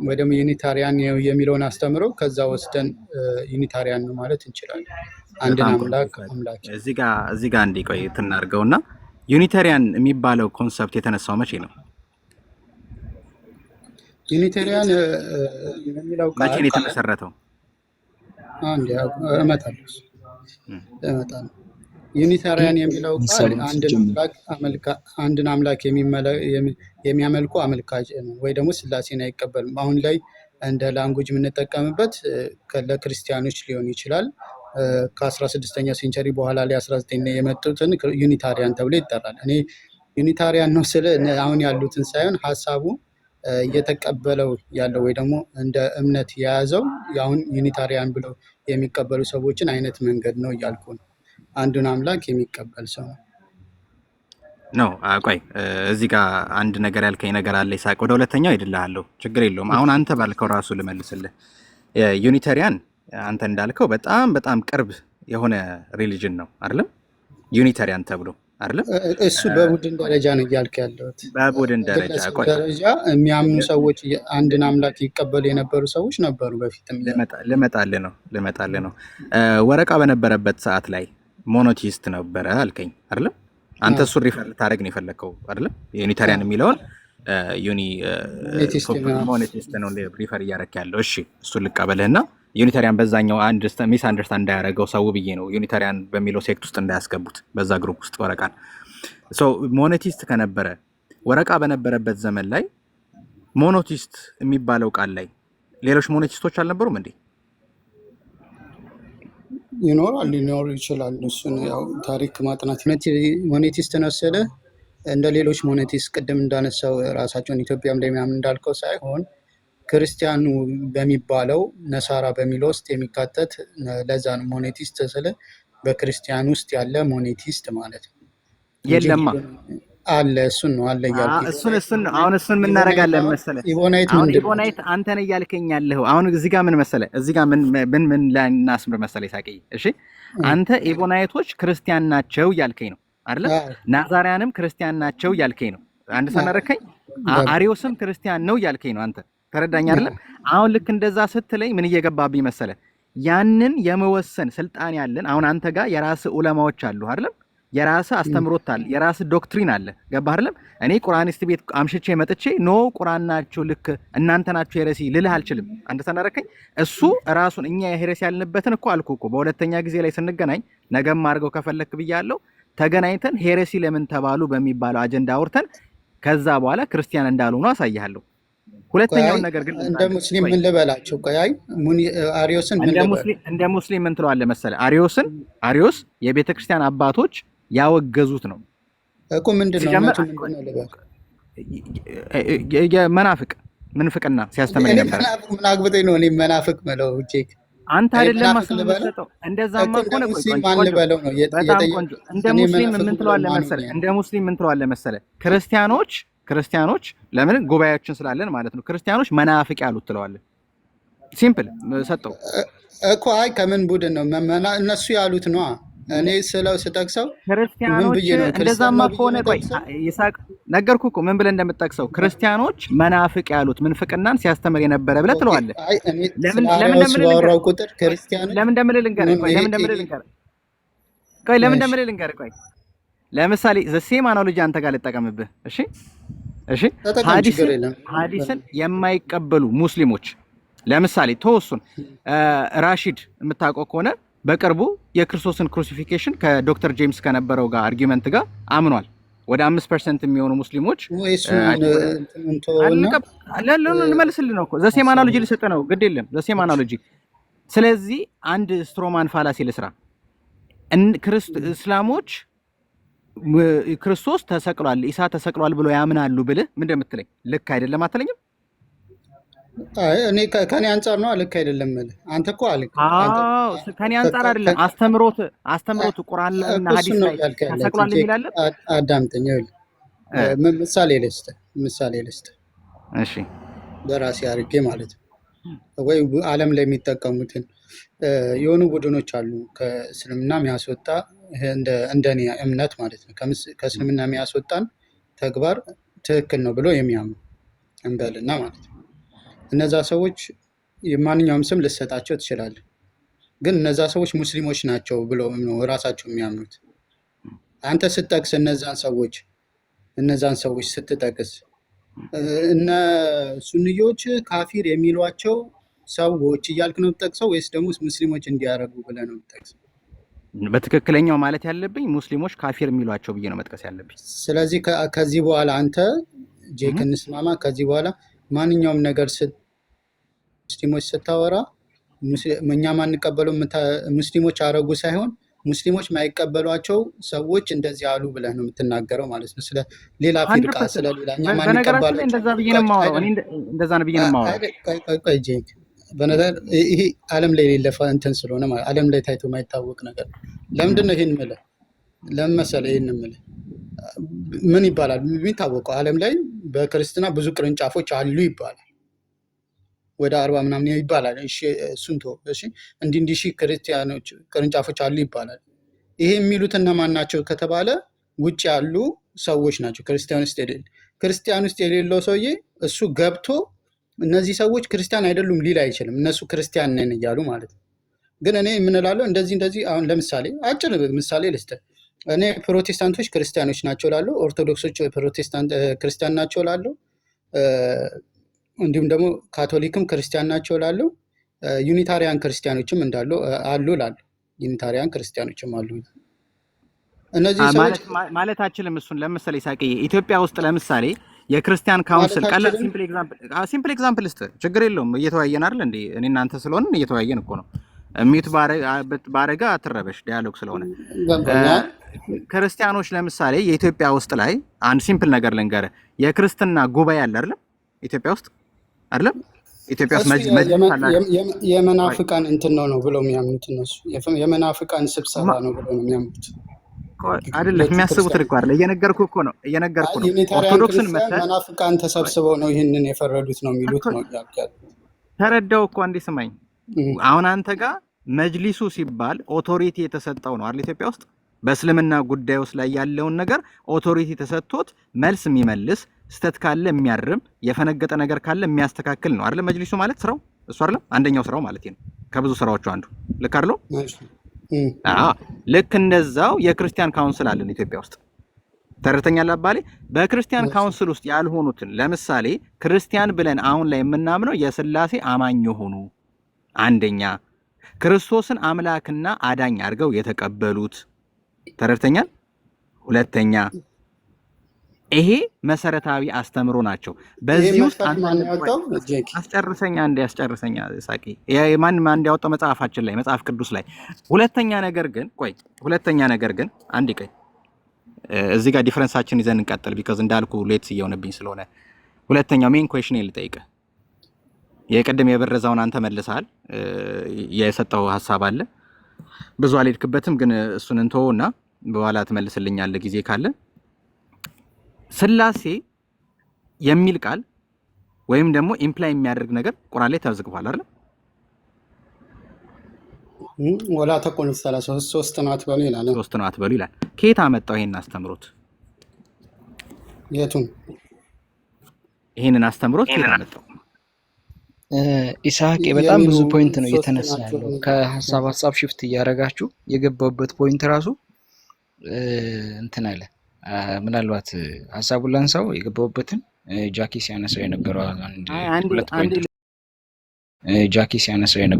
S3: ወይ ደግሞ ዩኒታሪያን የሚለውን አስተምሮ ከዛ ወስደን ዩኒታሪያን ነው ማለት እንችላለን። አንድን አምላክ
S2: እዚህ ጋር እንዲቆይ ትናርገውና ዩኒታሪያን የሚባለው ኮንሰፕት የተነሳው መቼ ነው?
S3: ዩኒታሪያን የሚለው
S2: መቼ ነው የተመሰረተው?
S3: እመጣለሁ። ዩኒታሪያን የሚለው ቃል አንድን አምላክ የሚያመልኩ አመልካች ወይ ደግሞ ስላሴን አይቀበልም። አሁን ላይ እንደ ላንጉጅ የምንጠቀምበት ለክርስቲያኖች ሊሆን ይችላል። ከ16ኛ ሴንቸሪ በኋላ ላይ 19 የመጡትን ዩኒታሪያን ተብሎ ይጠራል። እኔ ዩኒታሪያን ነው ስለ አሁን ያሉትን ሳይሆን ሀሳቡ እየተቀበለው ያለው ወይ ደግሞ እንደ እምነት የያዘው አሁን ዩኒታሪያን ብለው የሚቀበሉ ሰዎችን አይነት መንገድ ነው እያልኩ ነው። አንዱን አምላክ የሚቀበል ሰው
S2: ነው። ቆይ እዚህ ጋር አንድ ነገር ያልከኝ ነገር አለ ይሳቅ። ወደ ሁለተኛው ሄድልሃለሁ፣ ችግር የለውም። አሁን አንተ ባልከው ራሱ ልመልስልህ። ዩኒታሪያን አንተ እንዳልከው በጣም ቅርብ የሆነ ሪሊጅን ነው አይደለም? ዩኒታሪያን ተብሎ አይደለም?
S3: እሱ በቡድን ደረጃ ነው እያልክ ያለሁት።
S2: በቡድን ደረጃ
S3: የሚያምኑ ሰዎች አንድን አምላክ ይቀበሉ የነበሩ ሰዎች ነበሩ በፊትም።
S2: ልመጣልህ ነው። ወረቃ በነበረበት ሰዓት ላይ ሞኖቲስት ነበረ አልከኝ አይደለም? አንተ እሱን ሪፈር ልታደርግ ነው የፈለግከው አይደለም? ዩኒታሪያን የሚለውን ሞኖቲስት ነው ሪፈር እያደረክ ያለው። እሺ እሱን ልቀበልህና ዩኒታሪያን በዛኛው አንድ ሚስ አንደርስታንድ እንዳያደርገው ሰው ብዬ ነው ዩኒታሪያን በሚለው ሴክት ውስጥ እንዳያስገቡት በዛ ግሩፕ ውስጥ ወረቃን። ሞኖቲስት ከነበረ ወረቃ በነበረበት ዘመን ላይ ሞኖቲስት የሚባለው ቃል ላይ ሌሎች ሞኖቲስቶች አልነበሩም እንዴ?
S3: ይኖራል፣ ሊኖሩ ይችላል። እሱን ያው ታሪክ ማጥናት ሞኔቲስት ነሰለ እንደ ሌሎች ሞኔቲስት ቅድም እንዳነሳው ራሳቸውን ኢትዮጵያም ላይ ምናምን እንዳልከው ሳይሆን ክርስቲያኑ በሚባለው ነሳራ በሚለው ውስጥ የሚካተት ለዛ ነው ሞኔቲስት ስለ በክርስቲያን ውስጥ ያለ ሞኔቲስት ማለት ነው።
S2: የለማ
S3: አለ እሱን ነው አለ እያልኩ
S2: እሱን አሁን እሱን ምን እናደርጋለን መሰለህ? አሁን ኢቦናይት አንተ ነህ እያልከኝ ያለኸው። አሁን እዚህ ጋር ምን መሰለህ? እዚህ ጋር ምን ላይ እናስምር መሰለህ ይሳቅዬ? እሺ አንተ ኢቦናይቶች ክርስቲያን ናቸው እያልከኝ ነው አይደል? ናዛሪያንም ክርስቲያን ናቸው እያልከኝ ነው። አንድ ሰነረከኝ። አሪዮስም ክርስቲያን ነው እያልከኝ ነው። አንተ ተረዳኝ አይደለም? አሁን ልክ እንደዛ ስትለኝ ምን እየገባብኝ መሰለህ? ያንን የመወሰን ስልጣን ያለን አሁን አንተ ጋር የራስህ ዑለማዎች አሉ አይደለም? የራስህ አስተምሮት አለ፣ የራስህ ዶክትሪን አለ። ገባህ አይደለም? እኔ ቁርአኒስት ቤት አምሽቼ መጥቼ ኖ ቁርአን ናችሁ ልክ እናንተ ናችሁ ሄረሲ ልልህ አልችልም። አንተ ተናረከኝ። እሱ ራሱን እኛ የሄረሲ ያልንበትን እኮ አልኩ እኮ በሁለተኛ ጊዜ ላይ ስንገናኝ ነገም አድርገው ከፈለክ ብያለሁ። ተገናኝተን ሄረሲ ለምን ተባሉ በሚባለው አጀንዳ አውርተን ከዛ በኋላ ክርስቲያን እንዳልሆኑ አሳያለሁ። ሁለተኛውን ነገር ግን
S3: እንደ ሙስሊም ምን ልበላቸው? ቆይ አሪዮስን
S2: እንደ ሙስሊም ምን ትለዋለህ መሰለህ? አሪዮስ የቤተ ክርስቲያን አባቶች ያወገዙት ነው
S3: እኮ። ምንድነው
S2: የመናፍቅ ምንፍቅና ሲያስተምር ነበር።
S3: ምን አግብቶኝ ነው እኔ መናፍቅ ማለት ቼክ
S2: አንተ አይደለም ማስለበሰጠው። እንደዛማ ከሆነ
S3: ሙስሊም ማን ልበለው ነው?
S2: እንደ ሙስሊም ምን ትለዋለህ መሰለህ? እንደ ሙስሊም ምን ትለዋለህ መሰለህ? ክርስቲያኖች ለምን ጉባኤያችን ስላለን ማለት ነው። ክርስቲያኖች መናፍቅ ያሉት ትለዋለህ። ሲምፕል ሰጠው
S3: እኮ። አይ ከምን ቡድን ነው እነሱ ያሉት ነው። እኔ ስለው ስጠቅሰው
S2: ክርስቲያኖች እንደዛማ ከሆነ ቆይ ይሳቅ ነገርኩህ እኮ ምን ብለህ እንደምትጠቅሰው ክርስቲያኖች መናፍቅ ያሉት ምንፍቅናን ሲያስተምር የነበረ ብለህ ትለዋለህ። ለምን እንደምልህ ልንገርህ። ለምሳሌ ዘሴም አናሎጂ አንተ ጋር ልጠቀምብህ። እሺ ሐዲስን የማይቀበሉ ሙስሊሞች ለምሳሌ ተወሱን ራሺድ የምታውቀው ከሆነ በቅርቡ የክርስቶስን ክሩሲፊኬሽን ከዶክተር ጄምስ ከነበረው ጋር አርጊመንት ጋር አምኗል። ወደ 5% የሚሆኑ ሙስሊሞች ልመልስልህ ነው እኮ ዘሴም አናሎጂ ልሰጥህ ነው። ግድ የለም ዘሴም አናሎጂ። ስለዚህ አንድ ስትሮማን ፋላሲ ልስራ። እስላሞች ክርስቶስ ተሰቅሏል፣ ኢሳ ተሰቅሏል ብሎ ያምናሉ ብልህ ምን እንደምትለኝ ልክ አይደለም አትለኝም?
S3: እኔ ከኔ አንጻር ነው ልክ አይደለም ማለት አንተ እኮ አልክ።
S2: ከኔ አንጻር አይደለም አስተምሮቱ ቁርአን እና ሐዲስ ላይ ተሰቅሏል ይላል።
S3: አዳምጠኝ። ምሳሌ ልስጥ። እሺ በራሴ አድርጌ ማለት ነው። ወይ ዓለም ላይ የሚጠቀሙትን የሆኑ ቡድኖች አሉ ከእስልምና የሚያስወጣ እንደኔ እምነት ማለት ነው። ከእስልምና የሚያስወጣን ተግባር ትክክል ነው ብሎ የሚያምኑ እንበልና ማለት ነው። እነዛ ሰዎች የማንኛውም ስም ልሰጣቸው ትችላለህ፣ ግን እነዛ ሰዎች ሙስሊሞች ናቸው ብሎ ነው ራሳቸው የሚያምኑት። አንተ ስትጠቅስ እነዛን ሰዎች ስትጠቅስ እነ ሱንዮች ካፊር የሚሏቸው ሰዎች እያልክ ነው የምትጠቅሰው ወይስ ደግሞ ሙስሊሞች እንዲያደርጉ ብለህ ነው የምትጠቅሰው?
S2: በትክክለኛው ማለት ያለብኝ ሙስሊሞች ካፊር የሚሏቸው ብዬ ነው መጥቀስ ያለብኝ።
S3: ስለዚህ ከዚህ በኋላ አንተ ጄክ እንስማማ። ከዚህ በኋላ ማንኛውም ነገር ሙስሊሞች ስታወራ እኛ ማንቀበለው ሙስሊሞች አረጉ ሳይሆን ሙስሊሞች ማይቀበሏቸው ሰዎች እንደዚህ አሉ ብለህ ነው የምትናገረው ማለት ነው። ስለ ሌላ ፊርቃ ስለ ሌላ እኛ ማንቀበላቸው
S2: እንደዛ ብዬ ነው የማወራው። እኔ እንደዛ ነው ብዬ ነው የማወራው።
S3: ቆይ ጄክ በነገር ይሄ ዓለም ላይ የሌለ እንትን ስለሆነ ማለት ዓለም ላይ ታይቶ የማይታወቅ ነገር ለምንድን ነው ይሄን የምልህ? ለምን መሰለህ ይሄን የምልህ? ምን ይባላል የሚታወቀው ዓለም ላይ በክርስትና ብዙ ቅርንጫፎች አሉ ይባላል። ወደ 40 ምናምን ይባላል። እሺ እሱን ተው። እሺ እንዲህ ሺህ ክርስቲያኖች ቅርንጫፎች አሉ ይባላል። ይሄ የሚሉት እነማን ናቸው ከተባለ ውጭ ያሉ ሰዎች ናቸው። ክርስቲያን ውስጥ የሌለው ሰውዬ እሱ ገብቶ እነዚህ ሰዎች ክርስቲያን አይደሉም ሊል አይችልም። እነሱ ክርስቲያን ነን እያሉ ማለት ነው። ግን እኔ የምንላለው እንደዚህ አሁን ለምሳሌ አጭር ምሳሌ ልስጥህ። እኔ ፕሮቴስታንቶች ክርስቲያኖች ናቸው ላለው፣ ኦርቶዶክሶች ፕሮቴስታንት ክርስቲያን ናቸው ላለው፣ እንዲሁም ደግሞ ካቶሊክም ክርስቲያን ናቸው ላለው፣ ዩኒታሪያን ክርስቲያኖችም እንዳሉ አሉ ላለው፣ ዩኒታሪያን ክርስቲያኖችም አሉ። እነዚህ ሰዎች
S2: ማለት አችልም። እሱን ለምሳሌ ሳቂ ኢትዮጵያ ውስጥ ለምሳሌ የክርስቲያን ካውንስል ቀላል
S3: ማለታችንን
S2: ሲምፕል ኤግዛምፕል ችግር የለውም እየተወያየን አይደል እንዴ እኔ እናንተ ስለሆነ እየተወያየን እኮ ነው ሚት ባረጋ አትረበሽ ዲያሎግ ስለሆነ
S3: ገባኛል።
S2: ክርስቲያኖች ለምሳሌ የኢትዮጵያ ውስጥ ላይ አንድ ሲምፕል ነገር ልንገር የክርስትና ጉባኤ አለ አይደል ኢትዮጵያ ውስጥ አይደል ኢትዮጵያ ውስጥ
S3: እሱ
S2: መጅሊስ አለ
S3: የመናፍቃን እንትን ነው ብለው የሚያምኑት እነሱ የመናፍቃን ስብሰባ ነው ብለው ነው የሚያምኑት
S2: አይደል የሚያስቡት ልክ አይደል እየነገርኩ ነው
S3: ዩኒታሪያን
S2: ኦርቶዶክስን
S3: ክርስቲያን መናፍቃን ተሰብስበው ነው ይህንን የፈረዱት ነው የሚሉት ነው ያልካል
S2: ተረዳው እኮ አንዴ ስማኝ አሁን አንተ ጋር መጅሊሱ ሲባል ኦቶሪቲ የተሰጠው ነው አይደል ኢትዮጵያ ውስጥ በእስልምና ጉዳዮች ላይ ያለውን ነገር ኦቶሪቲ ተሰጥቶት መልስ የሚመልስ ስተት ካለ የሚያርም የፈነገጠ ነገር ካለ የሚያስተካክል ነው አይደል መጅሊሱ ማለት ስራው እሱ አይደል አንደኛው ስራው ማለት ነው ከብዙ ስራዎቹ አንዱ ልክ አይደል ልክ እንደዛው የክርስቲያን ካውንስል አለን ኢትዮጵያ ውስጥ ተረተኛል አባሌ በክርስቲያን ካውንስል ውስጥ ያልሆኑትን ለምሳሌ ክርስቲያን ብለን አሁን ላይ የምናምነው የሥላሴ አማኝ ሆኑ አንደኛ ክርስቶስን አምላክና አዳኝ አድርገው የተቀበሉት ተረተኛል ሁለተኛ ይሄ መሰረታዊ አስተምሮ ናቸው በዚህ ውስጥ አስጨርሰኛ ሳቂ የማን እንዲያወጣው መጽሐፋችን ላይ መጽሐፍ ቅዱስ ላይ ሁለተኛ ነገር ግን አንድ ቀይ እዚህ ጋር ዲፈረንሳችን ይዘን እንቀጥል ቢካዝ እንዳልኩ ሌትስ እየሆነብኝ ስለሆነ ሁለተኛው ሜን ኩዌስችን ልጠይቅ የቀደም የበረዛውን አንተ መልሰሃል የሰጠው ሐሳብ አለ ብዙ አልሄድክበትም ግን እሱን እንተውና በኋላ ተመልስልኛለህ ጊዜ ካለ ሥላሴ የሚል ቃል ወይም ደግሞ ኢምፕላይ የሚያደርግ ነገር ቁርአን ላይ ተዘግቧል አይደል
S3: ወላ ተቆል ሰላሳ ሶስት ነው አትበሉ ይላል ከየት አመጣው ይሄን አስተምሮት የቱን ይሄንን አስተምሮት ከየት አመጣው
S7: ኢሳቅ በጣም ብዙ ፖይንት ነው የተነሳ ያለው ከሐሳብ ሽፍት እያረጋችሁ የገባውበት ፖይንት ራሱ እንትን አለ ምናልባት ሐሳቡን ላንሳው የገባውበትን ጃኪ ሲያነሳው የነበረው አንድ ሁለት ፖይንት ጃኪ ሲያነሳው